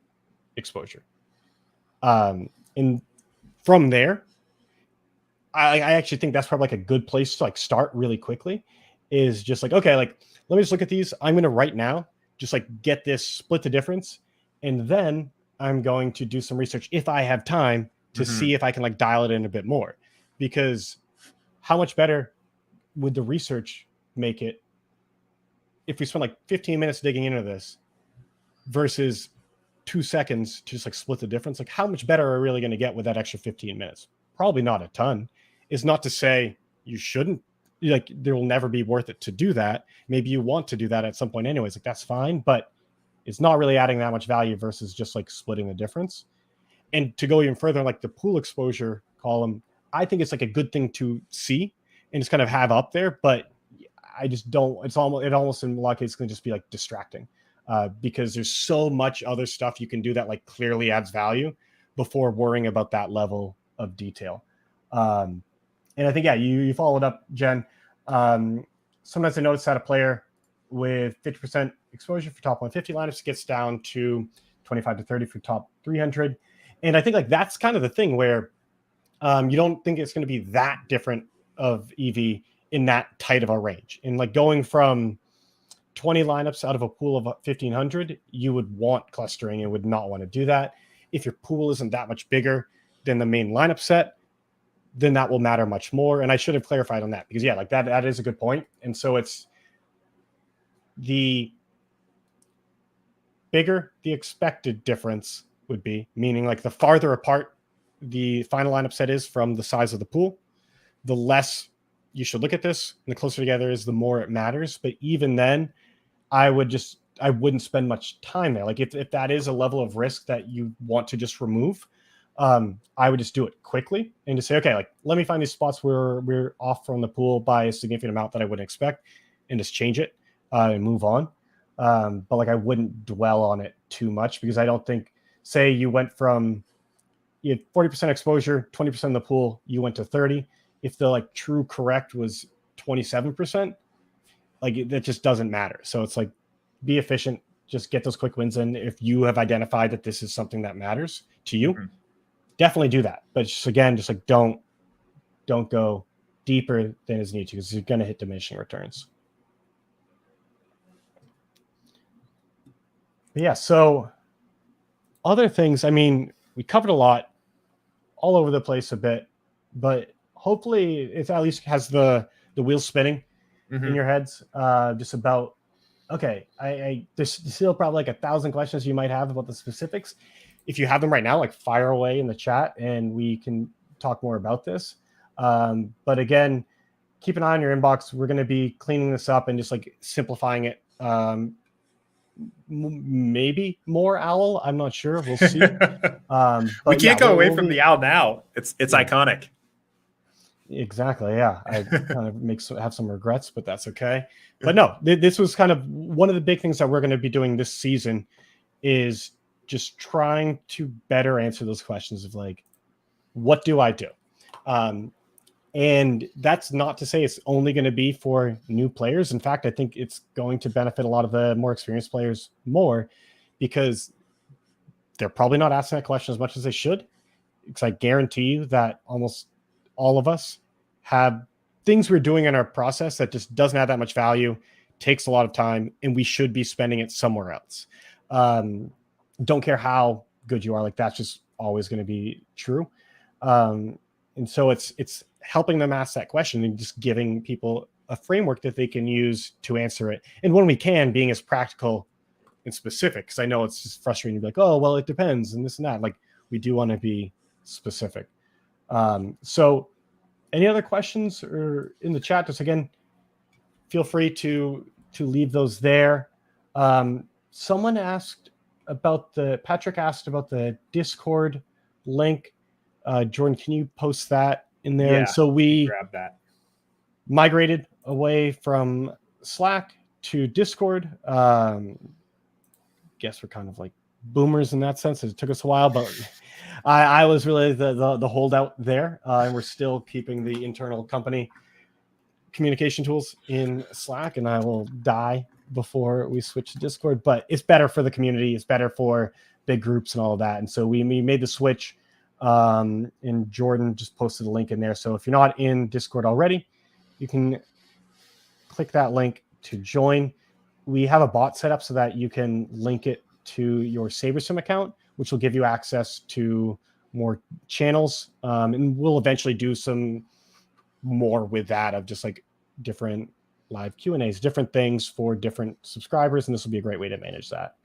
exposure. And from there, I actually think that's probably like a good place to like start really quickly, is just like, okay, like let me just look at these. I'm going to right now just like get this, split the difference. And then I'm going to do some research if I have time to see if I can like dial it in a bit more, because how much better would the research make it if we spend like 15 minutes digging into this versus 2 seconds to just like split the difference? Like how much better are we really going to get with that extra 15 minutes? Probably not a ton. It's not to say you shouldn't, like there will never be worth it to do that. Maybe you want to do that at some point anyways, like that's fine, but it's not really adding that much value versus just like splitting the difference. And to go even further, like the pool exposure column, I think it's like a good thing to see and just kind of have up there, but I just don't, it almost in a lot of cases can just be like distracting because there's so much other stuff you can do that like clearly adds value before worrying about that level of detail. And I think, yeah, you followed up, Jen. Sometimes I notice that a player with 50% exposure for top 150 lineups gets down to 25 to 30 for top 300. And I think like that's kind of the thing where you don't think it's going to be that different of EV in that tight of a range. And like going from 20 lineups out of a pool of 1,500, you would want clustering and would not want to do that. If your pool isn't that much bigger than the main lineup set, then that will matter much more. And I should have clarified on that because, yeah, like that is a good point. And so it's the bigger the expected difference would be, meaning like the farther apart the final lineup set is from the size of the pool, the less you should look at this. And the closer together is, the more it matters. But even then, I wouldn't spend much time there. Like if that is a level of risk that you want to just remove, I would just do it quickly and just say, okay, like let me find these spots where we're off from the pool by a significant amount that I wouldn't expect, and just change it and move on. But like I wouldn't dwell on it too much, because I don't think, say you went from, you had 40% exposure, 20% in the pool, you went to 30. If the like true correct was 27%, like that just doesn't matter. So it's like, be efficient, just get those quick wins in. If you have identified that this is something that matters to you, definitely do that. But just again, just like don't go deeper than is needed to, because you're going to hit diminishing returns. But yeah, so other things, I mean, we covered a lot, all over the place a bit, but hopefully it at least has the wheels spinning in your heads, just about, okay, there's still probably like 1,000 questions you might have about the specifics. If you have them right now, like fire away in the chat and we can talk more about this. But again, keep an eye on your inbox. We're going to be cleaning this up and just like simplifying it. Maybe more owl, I'm not sure, we'll see. But we can't go away from the owl now. It's iconic. Exactly, yeah. I kind of have some regrets, but that's okay. But no, this was kind of one of the big things that we're going to be doing this season, is just trying to better answer those questions of like, what do I do? And that's not to say it's only going to be for new players. In fact, I think it's going to benefit a lot of the more experienced players more, because they're probably not asking that question as much as they should. Because I guarantee you that almost all of us have things we're doing in our process that just doesn't have that much value, takes a lot of time, and we should be spending it somewhere else. Don't care how good you are, like that's just always going to be true. And so it's helping them ask that question and just giving people a framework that they can use to answer it. And when we can, being as practical and specific, because I know it's just frustrating to be like, oh, well, it depends and this and that. Like we do want to be specific. So any other questions or in the chat, just again, feel free to leave those there. Someone asked about Patrick asked about the Discord link. Jordan, can you post that in there? Yeah, and so we grab that. Migrated away from Slack to Discord. Guess we're kind of like boomers in that sense. It took us a while, but I was really the holdout there, and we're still keeping the internal company communication tools in Slack, and I will die before we switch to Discord. But it's better for the community. It's better for big groups and all of that. And so we made the switch, and Jordan just posted a link in there. So if you're not in Discord already, you can click that link to join. We have a bot set up so that you can link it to your Sabersim account, which will give you access to more channels. And we'll eventually do some more with that of just like different live Q&As, different things for different subscribers. And this will be a great way to manage that.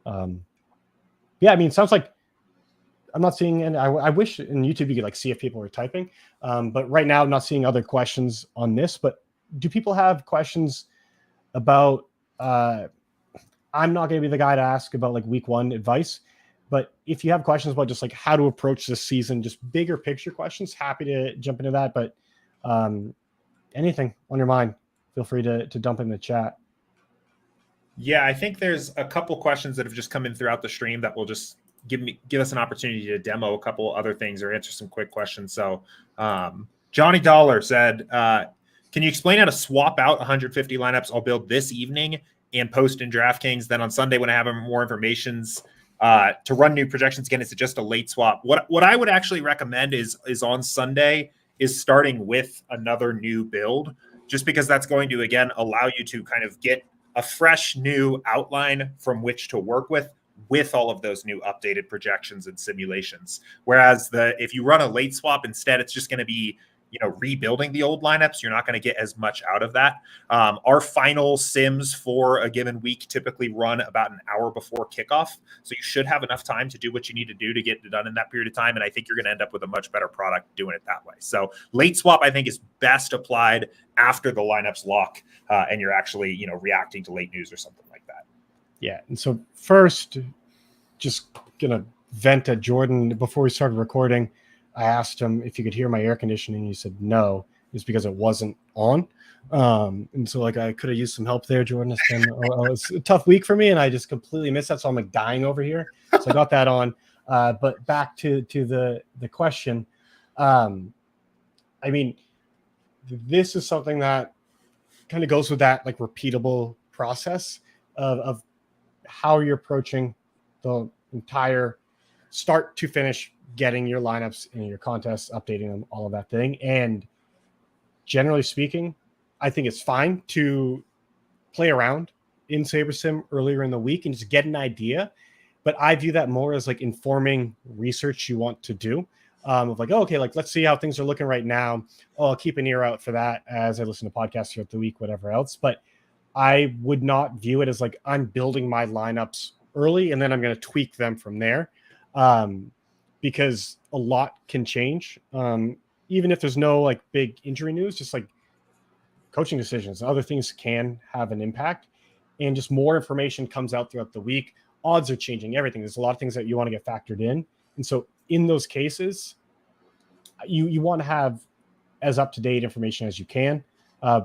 Yeah, I mean, it sounds like I'm not seeing, and I wish in YouTube you could like see if people were typing. But right now I'm not seeing other questions on this, but do people have questions about, I'm not going to be the guy to ask about like week one advice, but if you have questions about just like how to approach this season, just bigger picture questions, happy to jump into that. But anything on your mind, feel free to dump in the chat. Yeah, I think there's a couple questions that have just come in throughout the stream that will just give us an opportunity to demo a couple other things or answer some quick questions. So Johnny Dollar said, can you explain how to swap out 150 lineups I'll build this evening and post in DraftKings? Then on Sunday when I have more information to run new projections again, is it just a late swap? What I would actually recommend is on Sunday is starting with another new build, just because that's going to, again, allow you to kind of get a fresh new outline from which to work with all of those new updated projections and simulations. Whereas if you run a late swap instead, it's just going to be, rebuilding the old lineups. You're not going to get as much out of that. Our final sims for a given week typically run about an hour before kickoff. So you should have enough time to do what you need to do to get it done in that period of time. And I think you're going to end up with a much better product doing it that way. So late swap, I think, is best applied after the lineups lock and you're actually, reacting to late news or something like that. Yeah. And so first, just going to vent at Jordan. Before we started recording, I asked him if you could hear my air conditioning. He said no, it's because it wasn't on. And so like I could have used some help there, Jordan. It's been it's a tough week for me, and I just completely missed that. So I'm like dying over here. So I got that on. But back to the question. I mean, this is something that kind of goes with that like repeatable process of how you're approaching the entire start to finish, getting your lineups in your contests, updating them, all of that thing. And generally speaking, I think it's fine to play around in Sabersim earlier in the week and just get an idea. But I view that more as like informing research you want to do. Of like, oh, okay, like let's see how things are looking right now. Oh, I'll keep an ear out for that as I listen to podcasts throughout the week, whatever else. But I would not view it as like I'm building my lineups early and then I'm going to tweak them from there. Because a lot can change. Even if there's no like big injury news, just like coaching decisions, other things can have an impact, and just more information comes out throughout the week. Odds are changing, everything. There's a lot of things that you want to get factored in. And so in those cases, you want to have as up-to-date information as you can. And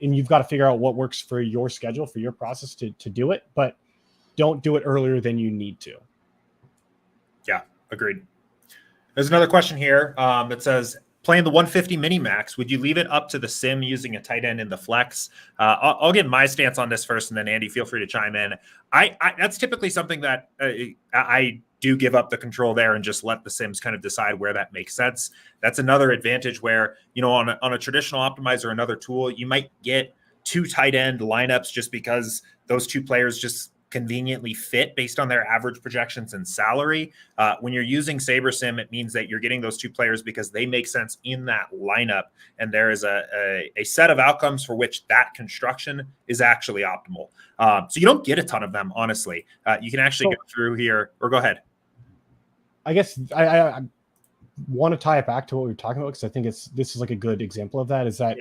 you've got to figure out what works for your schedule, for your process to do it, but don't do it earlier than you need to. Yeah, agreed. There's another question here that says, playing the 150 mini max, would you leave it up to the sim using a tight end in the flex? I'll give my stance on this first, and then Andy, feel free to chime in. That's typically something that I do give up the control there and just let the sims kind of decide where that makes sense. That's another advantage where, on a traditional optimizer, another tool, you might get two tight end lineups just because those two players just conveniently fit based on their average projections and salary. When you're using Sabersim, it means that you're getting those two players because they make sense in that lineup, and there is a set of outcomes for which that construction is actually optimal. So you don't get a ton of them, honestly. You can actually go through here, or go ahead. I guess I want to tie it back to what we were talking about, because I think this is like a good example of that, is that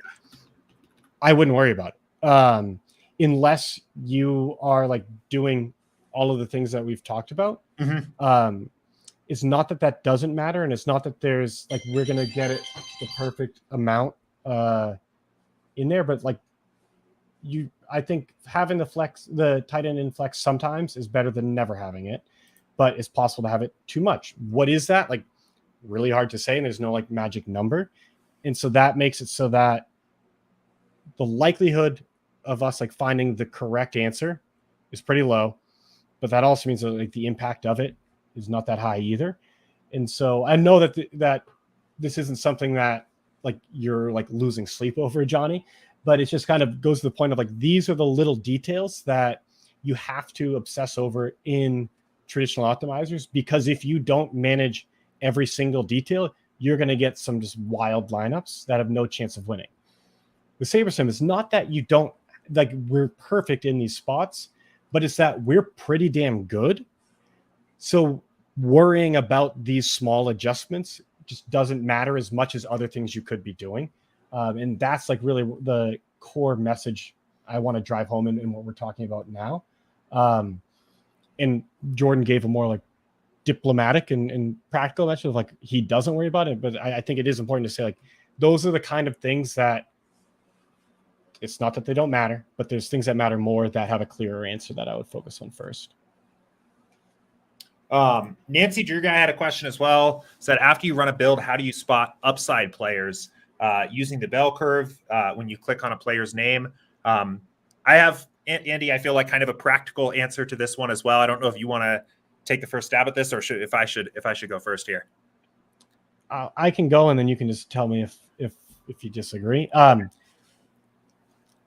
I wouldn't worry about it. Unless you are like doing all of the things that we've talked about. Mm-hmm. It's not that doesn't matter. And it's not that there's like, we're going to get it the perfect amount in there, but like I think having the tight end in flex sometimes is better than never having it. but it's possible to have it too much. What is that? Like, really hard to say, and there's no like magic number. And so that makes it so that the likelihood of us like finding the correct answer is pretty low, but that also means that like the impact of it is not that high either. And so I know that that this isn't something that like you're like losing sleep over, Johnny, but it just kind of goes to the point of like these are the little details that you have to obsess over in traditional optimizers, because if you don't manage every single detail, you're going to get some just wild lineups that have no chance of winning. The Sabersim is not that you don't like we're perfect in these spots, but it's that we're pretty damn good. So worrying about these small adjustments just doesn't matter as much as other things you could be doing. And that's like really the core message I want to drive home in what we're talking about now. And Jordan gave a more like diplomatic and practical message of like he doesn't worry about it, but I think it is important to say like those are the kind of things that it's not that they don't matter, but there's things that matter more that have a clearer answer that I would focus on first. Nancy Drew guy had a question as well. Said after you run a build, how do you spot upside players using the bell curve when you click on a player's name? I have Andy. I feel like kind of a practical answer to this one as well. I don't know if you want to take the first stab at this, or if I should go first here. I can go, and then you can just tell me if you disagree.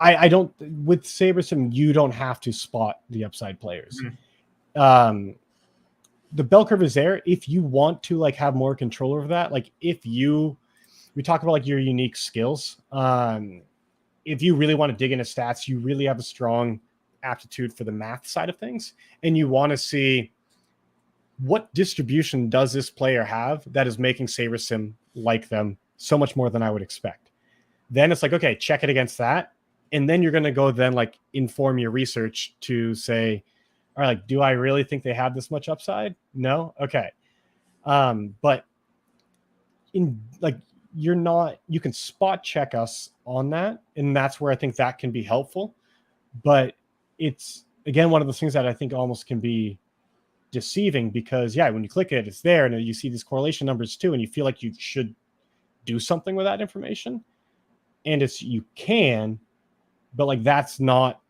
I don't with Sabersim. You don't have to spot the upside players. Mm-hmm. The bell curve is there if you want to like have more control over that. Like we talk about like your unique skills. If you really want to dig into stats, you really have a strong aptitude for the math side of things, and you want to see what distribution does this player have that is making Sabersim like them so much more than I would expect. Then it's like, okay, check it against that. And then you're going to go then like inform your research to say, all right, like, do I really think they have this much upside? No. Okay. But in like, you can spot check us on that. And that's where I think that can be helpful. But it's again, one of those things that I think almost can be deceiving because when you click it, it's there and you see these correlation numbers too. And you feel like you should do something with that information. And you can, but like, that's not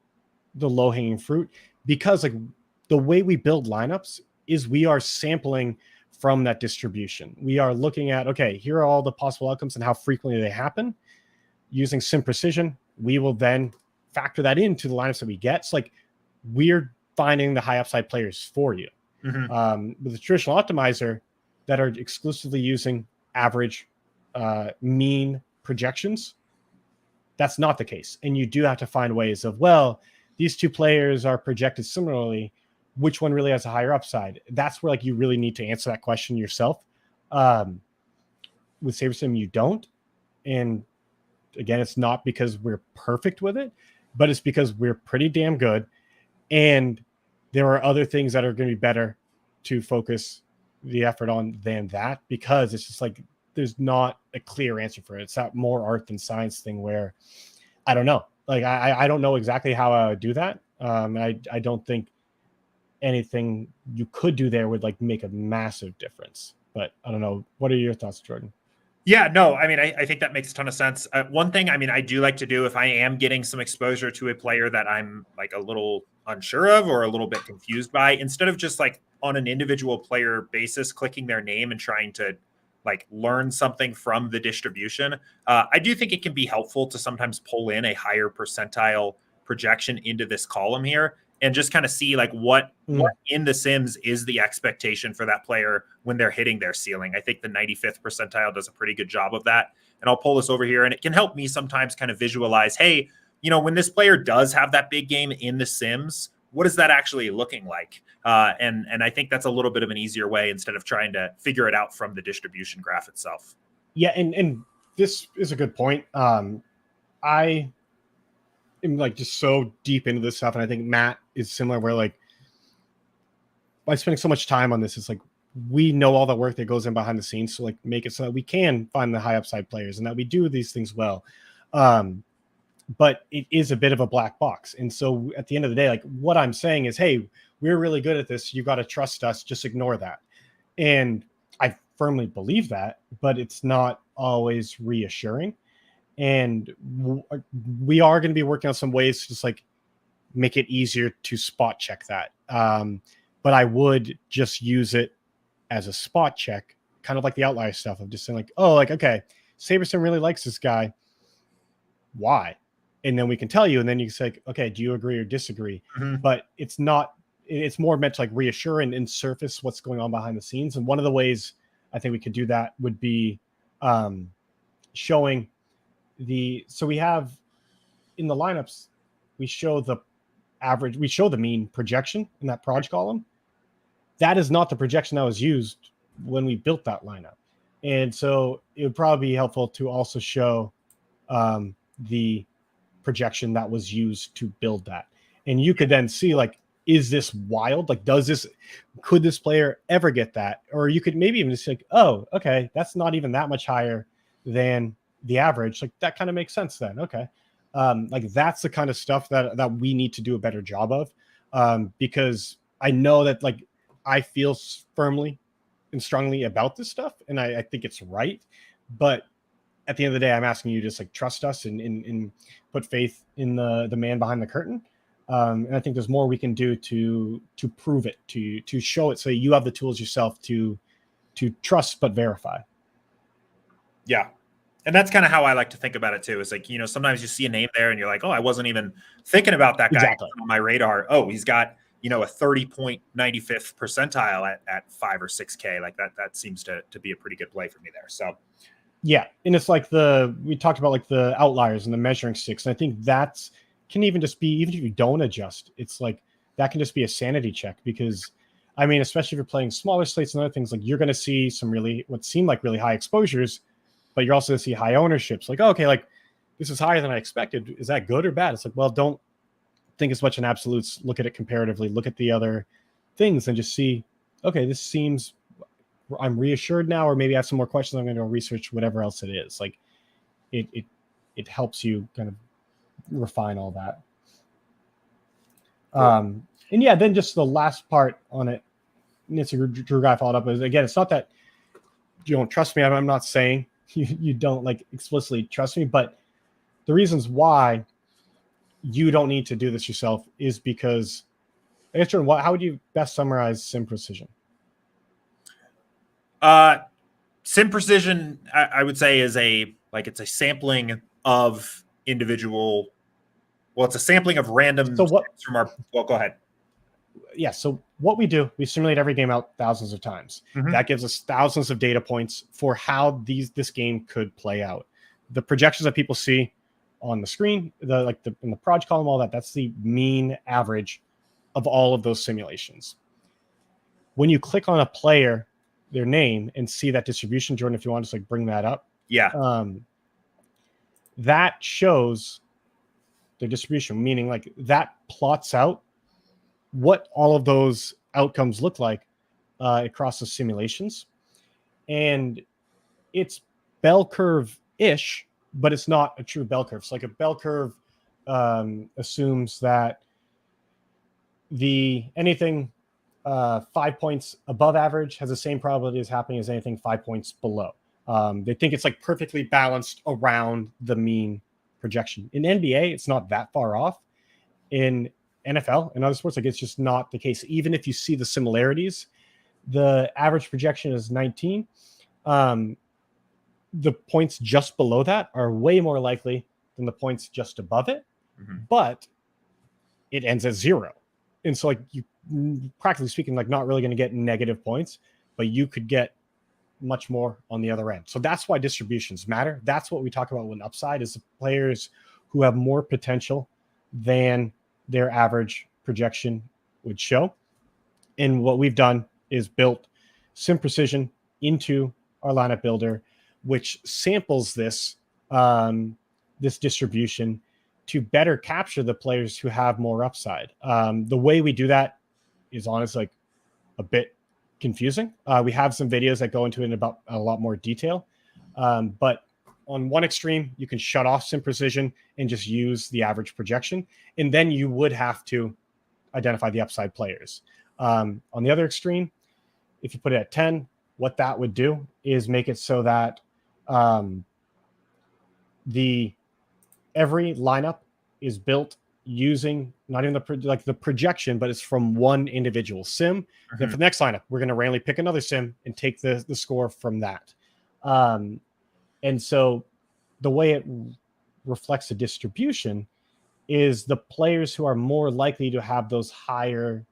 the low hanging fruit because like the way we build lineups is we are sampling from that distribution. We are looking at, okay, here are all the possible outcomes and how frequently they happen. Using sim precision, we will then factor that into the lineups that we get. So like we're finding the high upside players for you. Mm-hmm. With the traditional optimizer that are exclusively using average mean projections, that's not the case. And you do have to find ways of, well, these two players are projected similarly. Which one really has a higher upside? That's where like you really need to answer that question yourself. With Sabersim, you don't. And again, it's not because we're perfect with it, but it's because we're pretty damn good. And there are other things that are going to be better to focus the effort on than that, because it's just like there's not a clear answer for it. It's that more art than science thing where I don't know. Like I don't know exactly how I would do that. I don't think anything you could do there would like make a massive difference. But I don't know. What are your thoughts, Jordan? Yeah, no, I mean, I think that makes a ton of sense. One thing, I mean, I do like to do if I am getting some exposure to a player that I'm like a little unsure of or a little bit confused by, instead of just like on an individual player basis, clicking their name and trying to like learn something from the distribution, I do think it can be helpful to sometimes pull in a higher percentile projection into this column here and just kind of see like what in the sims is the expectation for that player when they're hitting their ceiling. I think the 95th percentile does a pretty good job of that. And I'll pull this over here and it can help me sometimes kind of visualize, hey, you know, when this player does have that big game in the sims, what is that actually looking like? And I think that's a little bit of an easier way instead of trying to figure it out from the distribution graph itself. Yeah. And this is a good point. I am like just so deep into this stuff. And I think Matt is similar where like by spending so much time on this, it's like we know all the work that goes in behind the scenes. So like make it so that we can find the high upside players and that we do these things well. But it is a bit of a black box. And so at the end of the day, like what I'm saying is, hey, we're really good at this. You got to trust us. Just ignore that. And I firmly believe that, but it's not always reassuring. And we are going to be working on some ways to just like make it easier to spot check that. But I would just use it as a spot check, kind of like the outlier stuff of just saying like, oh, like, okay, Sabersim really likes this guy. Why? And then we can tell you, and then you can say, okay, do you agree or disagree? Mm-hmm. But it's more meant to like reassure and surface what's going on behind the scenes. And one of the ways I think we could do that would be showing so we have in the lineups, we show the average, we show the mean projection in that proj column. That is not the projection that was used when we built that lineup. And so it would probably be helpful to also show the projection that was used to build that. And you could then see like, is this wild? Like, could this player ever get that? Or you could maybe even just like, oh, okay, that's not even that much higher than the average. Like that kind of makes sense then. Okay. Like that's the kind of stuff that we need to do a better job of. Because I know that like I feel firmly and strongly about this stuff, and I think it's right. But at the end of the day, I'm asking you to just like trust us and put faith in the man behind the curtain. And I think there's more we can do to prove it, to show it, so you have the tools yourself to trust but verify. Yeah. And that's kind of how I like to think about it too. It's like, sometimes you see a name there and you're like, oh, I wasn't even thinking about that guy Exactly on my radar. Oh, he's got, a 30.95th percentile at 5 or 6K. Like that seems to be a pretty good play for me there. So yeah. And it's like we talked about like the outliers and the measuring sticks. And I think that's can even just be, even if you don't adjust, it's like that can just be a sanity check, because I mean, especially if you're playing smaller slates and other things, like you're going to see some what seem like really high exposures, but you're also going to see high ownerships. Like, oh, okay, like this is higher than I expected. Is that good or bad? It's like, well, don't think as much in absolutes. Look at it comparatively. Look at the other things and just see, okay, this seems, I'm reassured now, or maybe I have some more questions. I'm going to go research whatever else it is. Like it helps you kind of refine all that. Cool. And yeah, then just the last part on it, Nancy Drew guy followed up is, again, it's not that you don't trust me. I'm not saying you don't like explicitly trust me, but the reasons why you don't need to do this yourself is because, I guess, Jordan, how would you best summarize sim precision? Sim precision, I would say, is it's a sampling of individual. Well, it's a sampling of random from our. Well, go ahead. Yeah. So what we do, we simulate every game out thousands of times. Mm-hmm. That gives us thousands of data points for how this game could play out. The projections that people see on the screen, in the proj column, all that's the mean average of all of those simulations. When you click on a player, their name, and see that distribution, Jordan, if you want to like bring that up. Yeah. That shows their distribution, meaning like that plots out what all of those outcomes look like across the simulations. And it's bell curve-ish, but it's not a true bell curve. So like a bell curve assumes that anything 5 points above average has the same probability as happening as anything 5 points below. They think it's like perfectly balanced around the mean projection. In NBA, it's not that far off. In NFL and other sports, like it's just not the case. Even if you see the similarities, the average projection is 19. The points just below that are way more likely than the points just above it, but it ends at 0. And so like you, practically speaking, like not really going to get negative points, but you could get much more on the other end. So that's why distributions matter. That's what we talk about when upside is the players who have more potential than their average projection would show. And what we've done is built sim precision into our lineup builder, which samples this distribution to better capture the players who have more upside. The way we do that is honestly like a bit confusing. We have some videos that go into it in about a lot more detail. But on one extreme, you can shut off sim precision and just use the average projection. And then you would have to identify the upside players. On the other extreme, if you put it at 10, what that would do is make it so that every lineup is built using not even the projection, but it's from one individual sim. Mm-hmm. Then for the next lineup, we're going to randomly pick another sim and take the score from that. And so the way it reflects the distribution is the players who are more likely to have those higher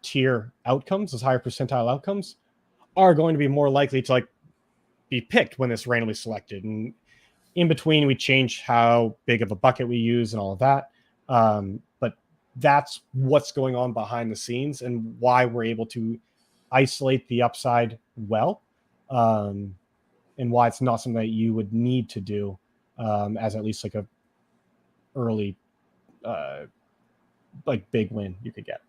tier outcomes, those higher percentile outcomes, are going to be more likely to like be picked when it's randomly selected. And in between, we change how big of a bucket we use and all of that. But that's what's going on behind the scenes and why we're able to isolate the upside well, and why it's not something that you would need to do as at least like a early like big win you could get.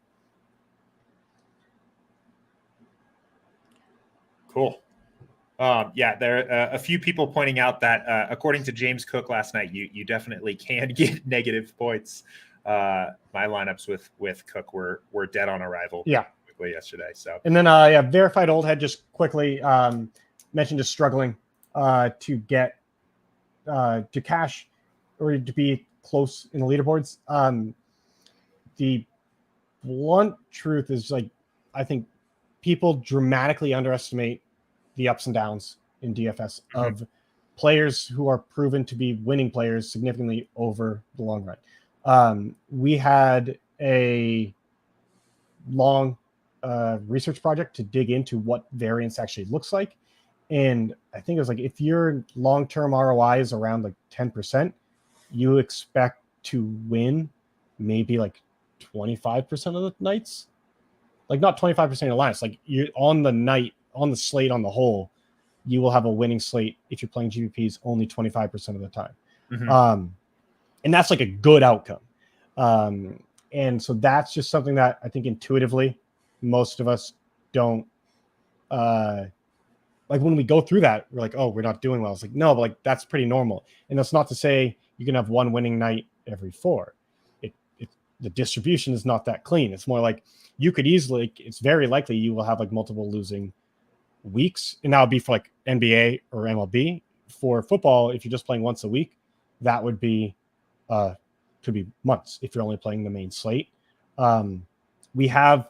Cool. Yeah, there are a few people pointing out that according to James Cook last night, you definitely can get negative points. My lineups with Cook were dead on arrival. Yeah, quickly yesterday. So and then verified old head just quickly mentioned just struggling to get to cash or to be close in the leaderboards. The blunt truth is like I think people dramatically underestimate the ups and downs in DFS of players who are proven to be winning players significantly over the long run. We had a long research project to dig into what variance actually looks like. And I think it was like, if your long-term ROI is around like 10%, you expect to win maybe like 25% of the nights. Like not 25% of the lines, like you're on the night, on the slate on the whole, you will have a winning slate if you're playing GPPs only 25% of the time. And that's like a good outcome. And so that's just something that I think intuitively most of us don't like when we go through that, we're like, oh, we're not doing well. It's like, no, but like that's pretty normal. And that's not to say you can have one winning night every 4. The distribution is not that clean. It's more like you could easily, it's very likely you will have like multiple losing weeks. And that would be for like NBA or MLB. For football, if you're just playing once a week, that would be could be months if you're only playing the main slate. We have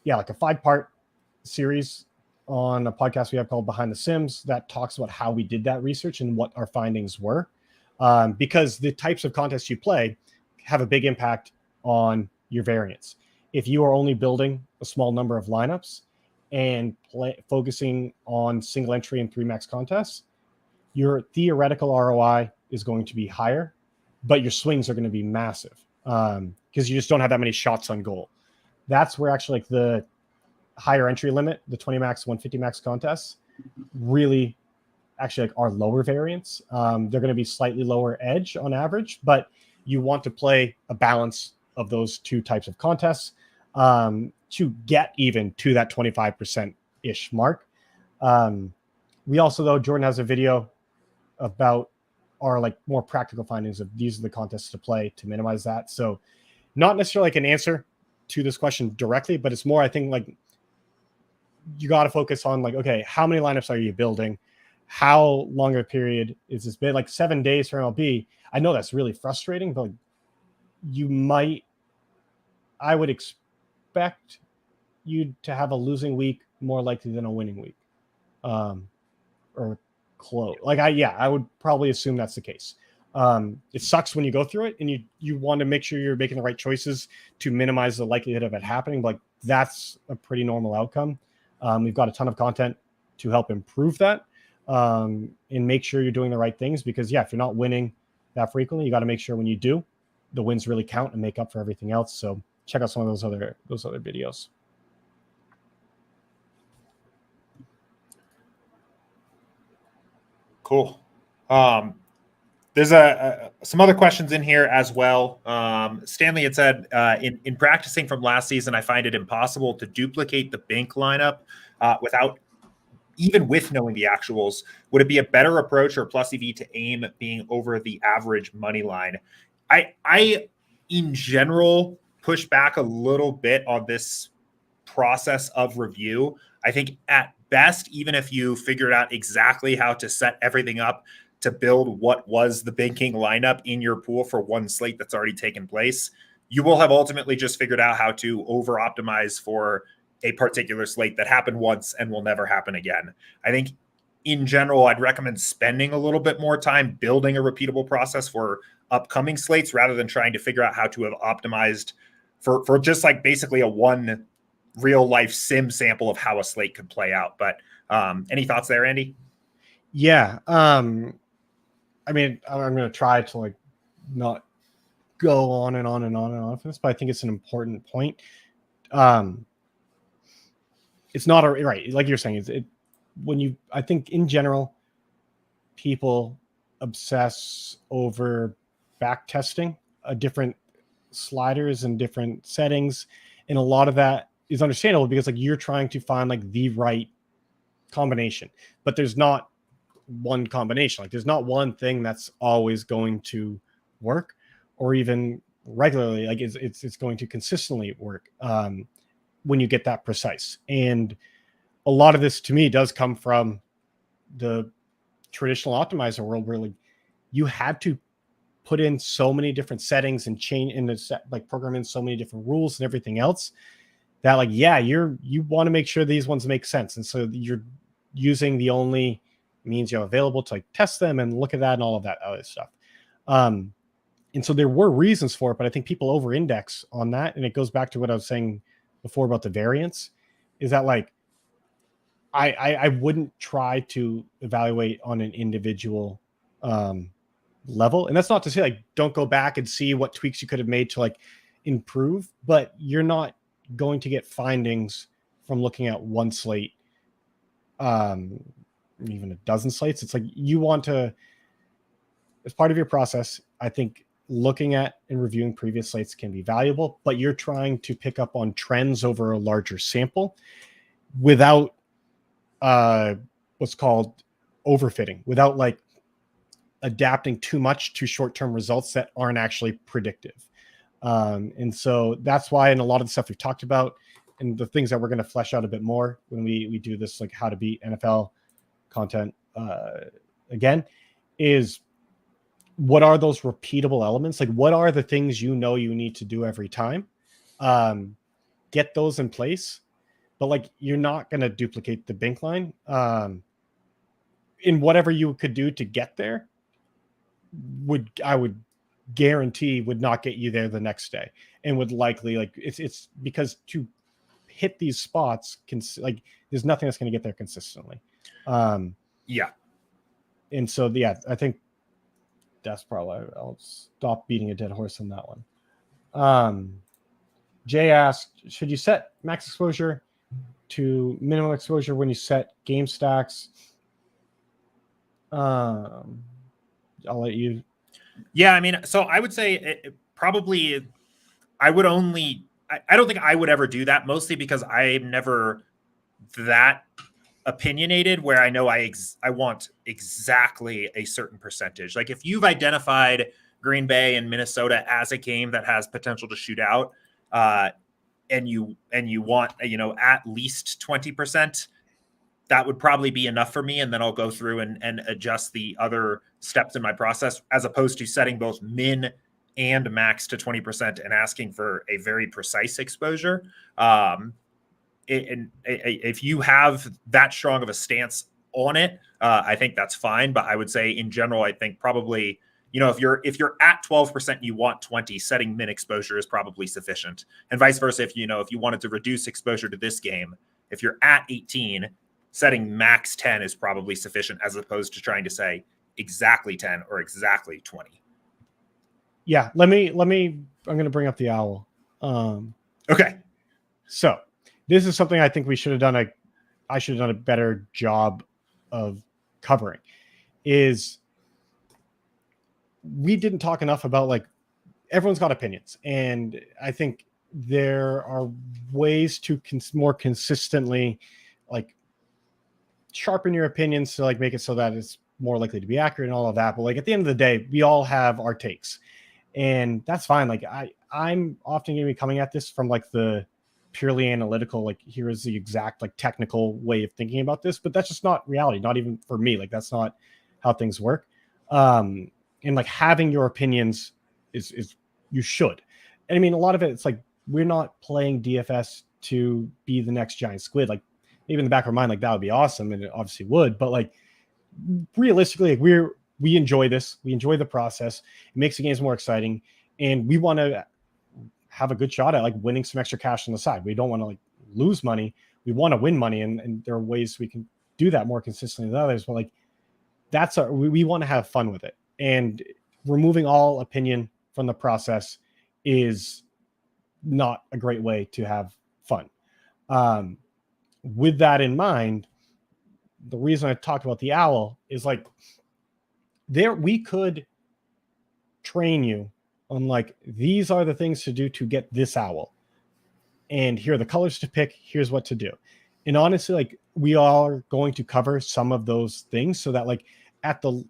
like a 5-part series on a podcast we have called Behind the Sims that talks about how we did that research and what our findings were, because the types of contests you play have a big impact on your variance. If you are only building a small number of lineups and focusing on single entry and 3 max contests, your theoretical ROI is going to be higher, but your swings are going to be massive because you just don't have that many shots on goal. That's where actually like the higher entry limit, the 20 max, 150 max contests, really actually like are lower variance. They're going to be slightly lower edge on average, but you want to play a balance of those 2 types of contests to get even to that 25%-ish mark. We also, though, Jordan has a video about our like more practical findings of these are the contests to play to minimize that. So not necessarily like an answer to this question directly, but it's more, I think, like you got to focus on like, okay, how many lineups are you building? How long a period is this been? Like 7 days for MLB. I know that's really frustrating, but like, I would expect you to have a losing week more likely than a winning week, or close. Like I would probably assume that's the case. It sucks when you go through it and you want to make sure you're making the right choices to minimize the likelihood of it happening. But like, that's a pretty normal outcome. We've got a ton of content to help improve that and make sure you're doing the right things, because if you're not winning that frequently, you got to make sure when you do, the wins really count and make up for everything else. So check out some of those other videos. Cool. There's some other questions in here as well. Stanley had said, in practicing from last season, I find it impossible to duplicate the bank lineup even with knowing the actuals. Would it be a better approach or plus EV to aim being over the average money line? I in general push back a little bit on this process of review. I think at best, even if you figured out exactly how to set everything up to build what was the banking lineup in your pool for one slate that's already taken place, you will have ultimately just figured out how to over optimize for a particular slate that happened once and will never happen again. I think in general, I'd recommend spending a little bit more time building a repeatable process for upcoming slates rather than trying to figure out how to have optimized for just like basically a one real life sim sample of how a slate could play out. But any thoughts there, Andy? Yeah. I mean, I'm going to try to like not go on and on and on and on for this, but I think it's an important point. It's not right. Like you're saying, I think in general, people obsess over back testing different sliders and different settings. And a lot of that is understandable because like you're trying to find like the right combination, but there's not one combination. Like there's not one thing that's always going to work or even regularly. Like it's going to consistently work when you get that precise. And a lot of this to me does come from the traditional optimizer world where like you had to put in so many different settings and change in the set, like program in so many different rules and everything else that like, yeah, you want to make sure these ones make sense. And so you're using the only means you have available to like test them and look at that and all of that other stuff. And so there were reasons for it, but I think people over index on that. And it goes back to what I was saying before about the variance is that like, I wouldn't try to evaluate on an individual level. And that's not to say like don't go back and see what tweaks you could have made to like improve, but you're not going to get findings from looking at one slate, even a dozen slates. It's like you want to, as part of your process, I think looking at and reviewing previous slates can be valuable, but you're trying to pick up on trends over a larger sample without what's called overfitting, without like adapting too much to short-term results that aren't actually predictive. And so that's why in a lot of the stuff we've talked about and the things that we're going to flesh out a bit more when we do this, like how to beat NFL content again, is what are those repeatable elements? Like what are the things you know you need to do every time? Get those in place. But like you're not going to duplicate the bank line in whatever you could do to get there. I would guarantee would not get you there the next day, and would likely like it's because to hit these spots like there's nothing that's going to get there consistently. Yeah, and so yeah, I think that's probably I'll stop beating a dead horse on that one. Jay asked, should you set max exposure to minimum exposure when you set game stacks? I'll let you. Yeah, I mean, so I would say it probably I would only I don't think I would ever do that, mostly because I'm never that opinionated where I know I want exactly a certain percentage. Like if you've identified Green Bay and Minnesota as a game that has potential to shoot out, and you want, at least 20%, that would probably be enough for me. And then I'll go through and adjust the other steps in my process, as opposed to setting both min and max to 20% and asking for a very precise exposure. If you have that strong of a stance on it, I think that's fine. But I would say in general, I think probably, if you're at 12% and you want 20, setting min exposure is probably sufficient. And vice versa, if you wanted to reduce exposure to this game, if you're at 18, setting max 10 is probably sufficient, as opposed to trying to say exactly 10 or exactly 20. Yeah, I'm going to bring up the owl. Okay. So this is something I think I should have done a better job of covering. Is we didn't talk enough about like everyone's got opinions, and I think there are ways to more consistently like sharpen your opinions to like make it so that it's more likely to be accurate and all of that. But like at the end of the day, we all have our takes, and that's fine. Like I'm often going to be coming at this from like the purely analytical, like here is the exact like technical way of thinking about this, but that's just not reality. Not even for me. Like that's not how things work. And like having your opinions is you should. And I mean, a lot of it, it's like we're not playing DFS to be the next giant squid. Like maybe in the back of our mind, like that would be awesome, and it obviously would. But like realistically, like we enjoy this. We enjoy the process. It makes the games more exciting, and we want to have a good shot at like winning some extra cash on the side. We don't want to like lose money. We want to win money, and there are ways we can do that more consistently than others. But like that's we want to have fun with it, and removing all opinion from the process is not a great way to have fun. With that in mind, the reason I talked about the owl is like we could train you on like these are the things to do to get this owl, and here are the colors to pick, here's what to do. And honestly, like we are going to cover some of those things so that like at the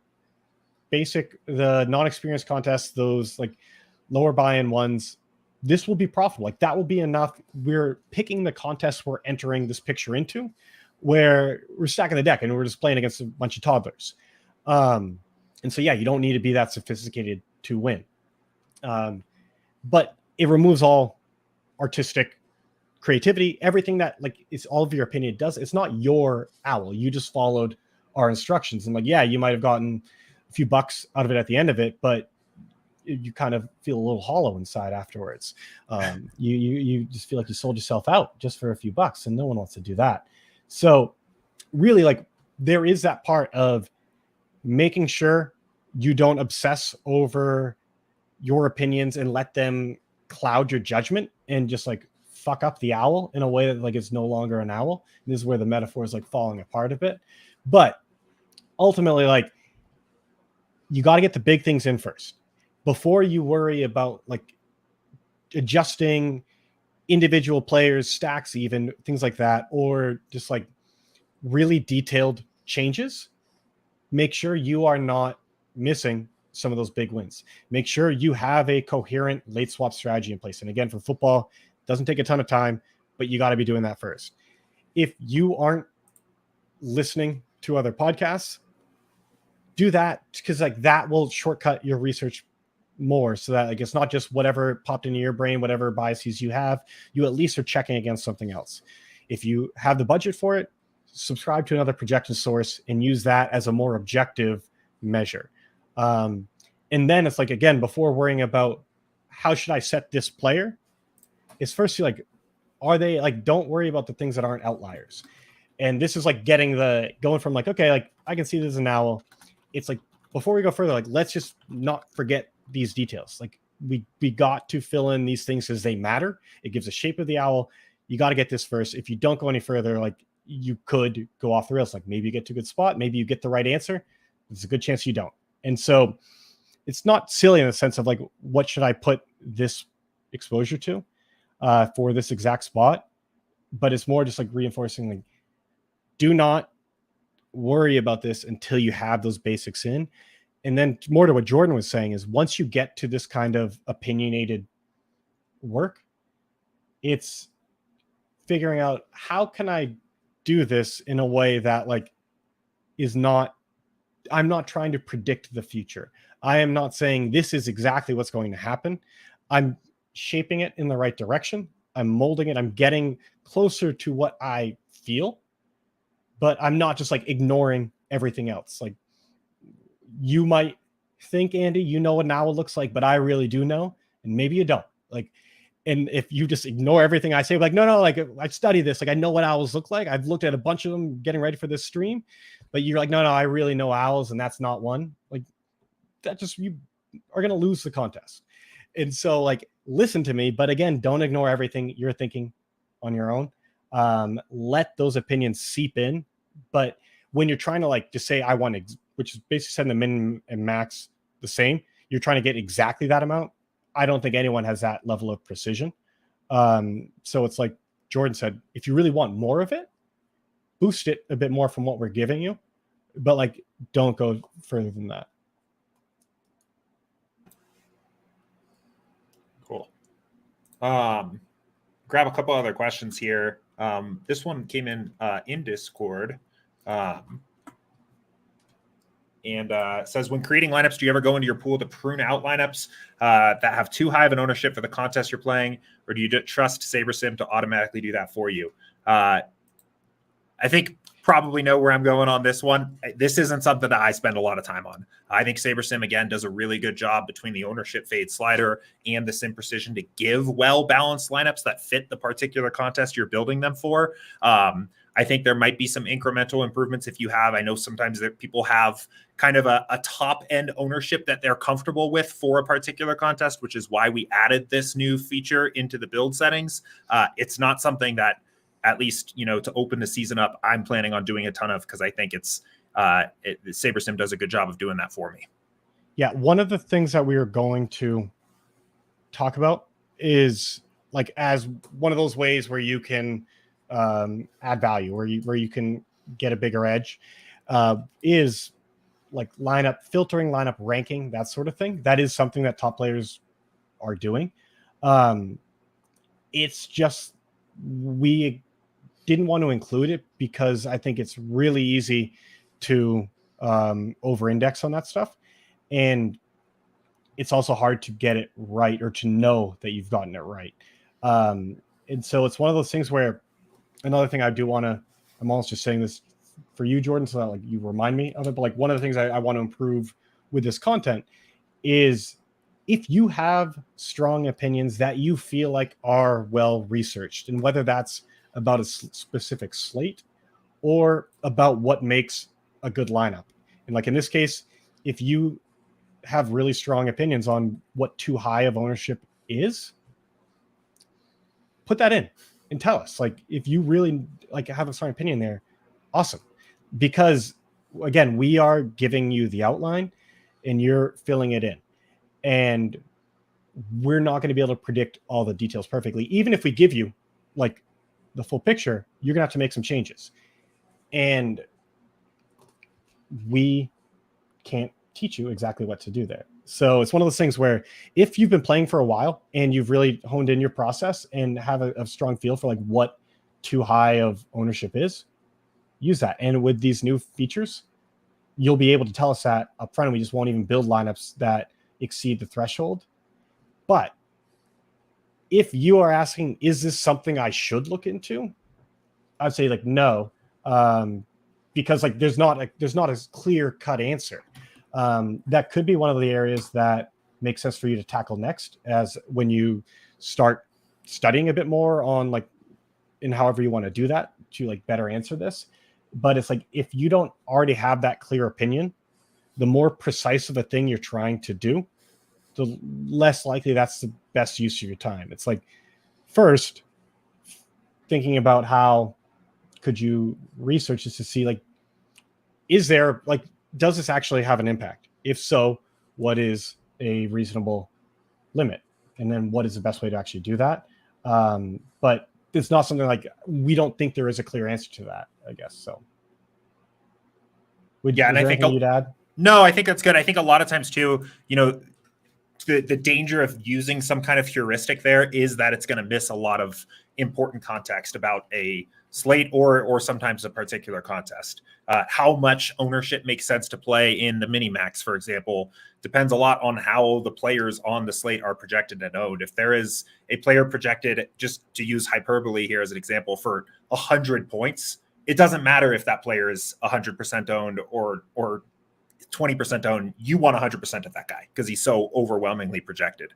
non-experienced contests, those like lower buy-in ones, this will be profitable. Like that will be enough. We're picking the contests we're entering this picture into, where we're stacking the deck and we're just playing against a bunch of toddlers. And so, yeah, you don't need to be that sophisticated to win. But it removes all artistic creativity, everything that like it's all of your opinion does. It's not your owl. You just followed our instructions. And like, yeah, you might have gotten a few bucks out of it at the end of it, but you kind of feel a little hollow inside afterwards. You just feel like you sold yourself out just for a few bucks, and no one wants to do that. So really, like there is that part of making sure you don't obsess over your opinions and let them cloud your judgment and just like fuck up the owl in a way that like it's no longer an owl. And this is where the metaphor is like falling apart a bit. But ultimately, like you got to get the big things in first before you worry about like adjusting individual players, stacks, even things like that, or just like really detailed changes. Make sure you are not missing some of those big wins. Make sure you have a coherent late swap strategy in place. And again, for football, it doesn't take a ton of time, but you got to be doing that first. If you aren't listening to other podcasts, do that, because like that will shortcut your research more, so that like it's not just whatever popped into your brain, whatever biases you have, you at least are checking against something else. If you have the budget for it, subscribe to another projection source and use that as a more objective measure. And then it's like, again, before worrying about how should I set this player, is first you like, are they like, don't worry about the things that aren't outliers. And this is like going from like, okay, like I can see this is an owl. It's like, before we go further, like, let's just not forget these details. Like we got to fill in these things because they matter. It gives a shape of the owl. You got to get this first. If you don't go any further, like you could go off the rails. Like maybe you get to a good spot. Maybe you get the right answer. There's a good chance you don't. And so it's not silly in the sense of like, what should I put this exposure to for this exact spot? But it's more just like reinforcing, like, do not worry about this until you have those basics in. And then more to what Jordan was saying is once you get to this kind of opinionated work, it's figuring out how can I do this in a way that like is not, I'm not trying to predict the future. I am not saying this is exactly what's going to happen. I'm shaping it in the right direction. I'm molding it. I'm getting closer to what I feel, but I'm not just like ignoring everything else. Like you might think, Andy, you know what an owl looks like, but I really do know. And maybe you don't. Like, and if you just ignore everything I say, like, no, like I studied this, like I know what owls look like. I've looked at a bunch of them getting ready for this stream, but you're like, no, I really know owls, and that's not one. Like that just, you are going to lose the contest. And so like, listen to me, but again, don't ignore everything you're thinking on your own. Let those opinions seep in. But when you're trying to like just say, I want to, which is basically setting the min and max the same, you're trying to get exactly that amount. I don't think anyone has that level of precision. So it's like Jordan said, if you really want more of it, boost it a bit more from what we're giving you, but like, don't go further than that. Cool. Grab a couple other questions here. This one came in Discord. And says, when creating lineups, do you ever go into your pool to prune out lineups that have too high of an ownership for the contest you're playing, or do you trust Sabersim to automatically do that for you? I think probably know where I'm going on this one. This isn't something that I spend a lot of time on. I think Sabersim, again, does a really good job between the ownership fade slider and the sim precision to give well-balanced lineups that fit the particular contest you're building them for. I think there might be some incremental improvements if you have. I know sometimes that people have kind of a top end ownership that they're comfortable with for a particular contest, which is why we added this new feature into the build settings. It's not something that, at least, to open the season up, I'm planning on doing a ton of, because I think Sabersim does a good job of doing that for me. Yeah, one of the things that we are going to talk about is like as one of those ways where you can add value, where you can get a bigger edge, is like filtering, lineup ranking, that sort of thing. That is something that top players are doing. It's just we didn't want to include it because I think it's really easy to over-index on that stuff, and it's also hard to get it right or to know that you've gotten it right. And so it's one of those things where another thing I do want to, I'm almost just saying this for you, Jordan, so that like you remind me of it. But like one of the things I want to improve with this content is if you have strong opinions that you feel like are well researched, and whether that's about a specific slate or about what makes a good lineup. And like in this case, if you have really strong opinions on what too high of ownership is, put that in and tell us. Like if you really like have a strong opinion there, awesome. Because again, we are giving you the outline and you're filling it in. And we're not going to be able to predict all the details perfectly. Even if we give you like the full picture, you're going to have to make some changes. And we can't teach you exactly what to do there. So it's one of those things where if you've been playing for a while and you've really honed in your process and have a strong feel for like what too high of ownership is, use that. And with these new features, you'll be able to tell us that up front. We just won't even build lineups that exceed the threshold. But if you are asking, is this something I should look into? I'd say like no, because like there's not a clear cut answer. That could be one of the areas that makes sense for you to tackle next, as when you start studying a bit more on like in however you want to do that to like better answer this. But it's like if you don't already have that clear opinion, the more precise of a thing you're trying to do, the less likely that's the best use of your time. It's like first thinking about how could you research this to see like, is there like, does this actually have an impact? If so, what is a reasonable limit? And then what is the best way to actually do that? But it's not something like, we don't think there is a clear answer to that, I guess. So and I think you'd add? No, I think that's good. I think a lot of times too, the danger of using some kind of heuristic there is that it's going to miss a lot of important context about a slate or sometimes a particular contest. How much ownership makes sense to play in the mini-max, for example, depends a lot on how the players on the slate are projected and owned. If there is a player projected, just to use hyperbole here as an example, for 100 points, it doesn't matter if that player is 100% owned or 20% owned. You want 100% of that guy because he's so overwhelmingly projected.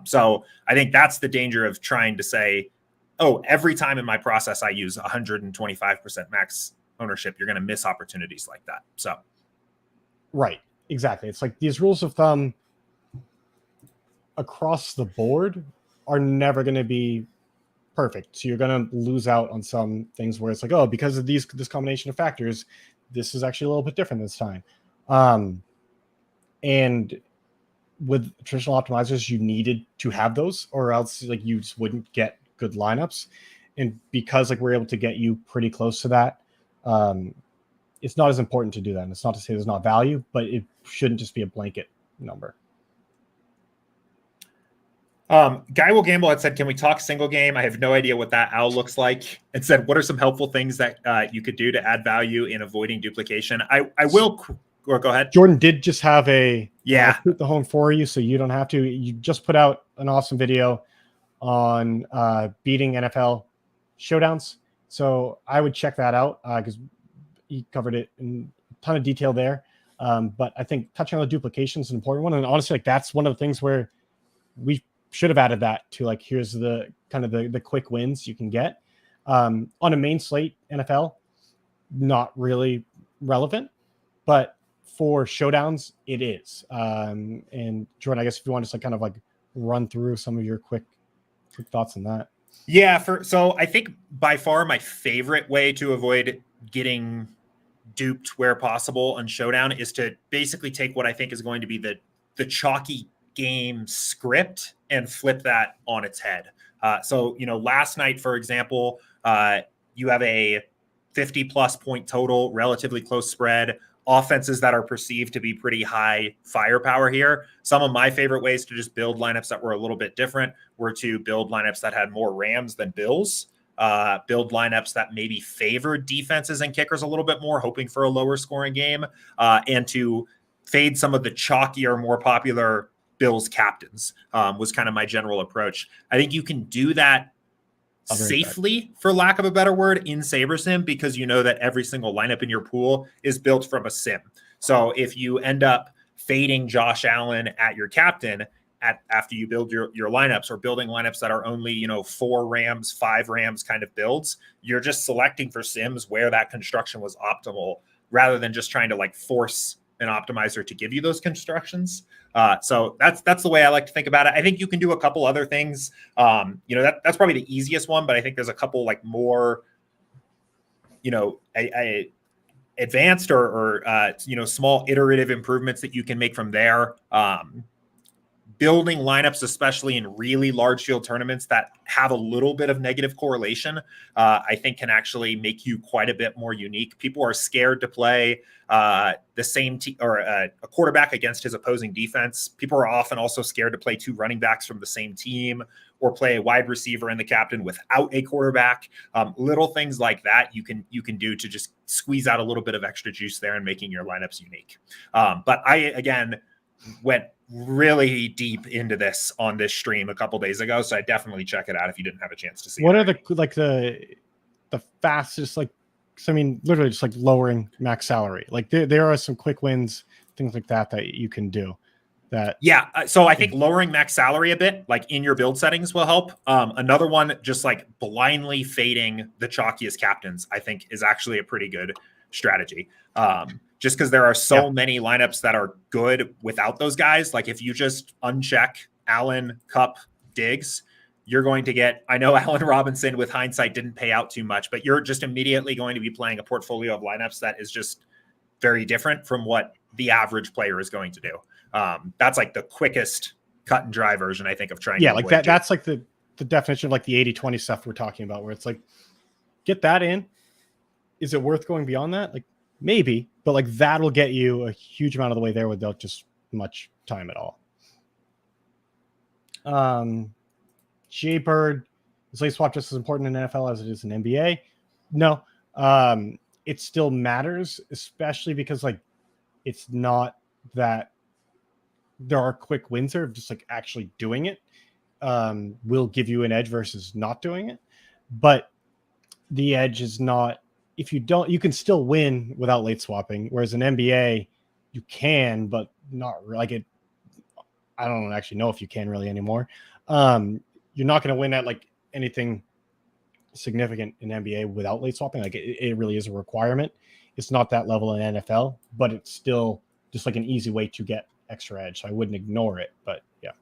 So I think that's the danger of trying to say, oh, every time in my process I use 125% max ownership, you're going to miss opportunities like that. So, right, exactly. It's like these rules of thumb across the board are never going to be perfect. So you're going to lose out on some things where it's like, oh, because of this combination of factors, this is actually a little bit different this time. And with traditional optimizers, you needed to have those, or else like you just wouldn't get good lineups. And because like we're able to get you pretty close to that, it's not as important to do that. And it's not to say there's not value, but it shouldn't just be a blanket number. Guy Will Gamble had said, can we talk single game? I have no idea what that owl looks like. And said, what are some helpful things that you could do to add value in avoiding duplication? I will, or go ahead. Jordan did just have Yeah. I'll shoot the home for you so you don't have to. You just put out an awesome video on beating NFL showdowns. So I would check that out because he covered it in a ton of detail there. But I think touching on the duplication is an important one. And honestly, like that's one of the things where we should have added that to like, here's the kind of the quick wins you can get on a main slate NFL, not really relevant, but for showdowns, it is. And Jordan, I guess if you want to just like kind of like run through some of your quick thoughts on that. Yeah. So I think by far my favorite way to avoid getting duped where possible on showdown is to basically take what I think is going to be the chalky game script and flip that on its head. So, last night, for example, you have a 50+ point total, relatively close spread, offenses that are perceived to be pretty high firepower here. Some of my favorite ways to just build lineups that were a little bit different were to build lineups that had more Rams than Bills, build lineups that maybe favored defenses and kickers a little bit more, hoping for a lower scoring game, and to fade some of the chalkier, more popular Bills captains was kind of my general approach. I think you can do that safely, for lack of a better word, in Sabersim, because you know that every single lineup in your pool is built from a sim. So if you end up fading Josh Allen at your captain after you build your lineups, or building lineups that are only 4 Rams, 5 Rams kind of builds, you're just selecting for sims where that construction was optimal, rather than just trying to like force an optimizer to give you those constructions. So that's the way I like to think about it. I think you can do a couple other things. That's probably the easiest one, but I think there's a couple like more, advanced or small iterative improvements that you can make from there. Building lineups, especially in really large field tournaments that have a little bit of negative correlation, I think can actually make you quite a bit more unique. People are scared to play the same team or a quarterback against his opposing defense. People are often also scared to play 2 running backs from the same team, or play a wide receiver and the captain without a quarterback. Little things like that you can do to just squeeze out a little bit of extra juice there and making your lineups unique. But I, again, went really deep into this on this stream a couple days ago, so I definitely check it out if you didn't have a chance to see what it. What are the fastest, like, so I mean, literally just like lowering max salary, like there are some quick wins, things like that you can do that. So I think lowering max salary a bit, like in your build settings, will help. Another one, just like blindly fading the chalkiest captains, I think is actually a pretty good strategy. Just because there are so many lineups that are good without those guys. Like if you just uncheck Allen, Kupp, Diggs, you're going to get, I know Allen Robinson with hindsight didn't pay out too much, but you're just immediately going to be playing a portfolio of lineups that is just very different from what the average player is going to do. That's like the quickest cut and dry version, I think, of trying. Yeah, like that. That's like the definition of like the 80-20 stuff we're talking about, where it's like, get that in. Is it worth going beyond that? Like maybe, but like that'll get you a huge amount of the way there without just much time at all. Jay Bird, is late swap just as important in NFL as it is in NBA? No. It still matters, especially because like it's not that there are quick wins there, just like actually doing it will give you an edge versus not doing it. But the edge is not, if you don't, you can still win without late swapping. Whereas in NBA, you can, but not like it. I don't actually know if you can really anymore. You're not going to win at like anything significant in NBA without late swapping. Like it really is a requirement. It's not that level in NFL, but it's still just like an easy way to get extra edge. So I wouldn't ignore it, but yeah.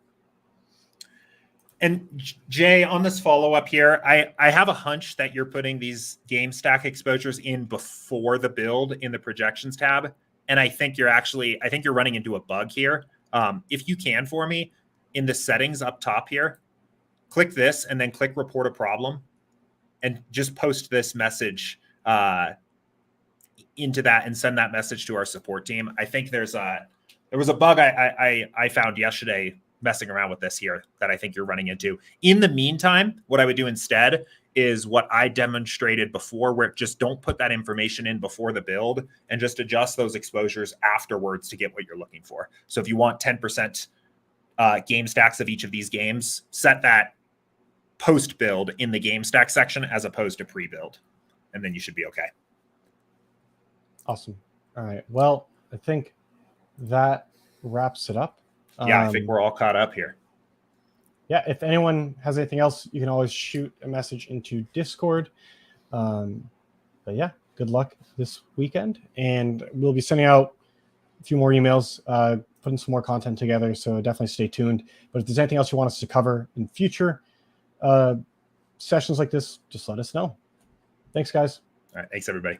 And Jay, on this follow-up here, I have a hunch that you're putting these game stack exposures in before the build in the projections tab. And I think you're running into a bug here. If you can for me, in the settings up top here, click this and then click report a problem and just post this message into that and send that message to our support team. I think there was a bug I found yesterday messing around with this here that I think you're running into. In the meantime, what I would do instead is what I demonstrated before, where just don't put that information in before the build and just adjust those exposures afterwards to get what you're looking for. So if you want 10% game stacks of each of these games, set that post build in the game stack section as opposed to pre-build, and then you should be okay. Awesome. All right. Well, I think that wraps it up. Yeah, I think we're all caught up here. Yeah, if anyone has anything else, you can always shoot a message into Discord. But yeah, good luck this weekend. And we'll be sending out a few more emails, putting some more content together. So definitely stay tuned. But if there's anything else you want us to cover in future sessions like this, just let us know. Thanks, guys. All right. Thanks, everybody.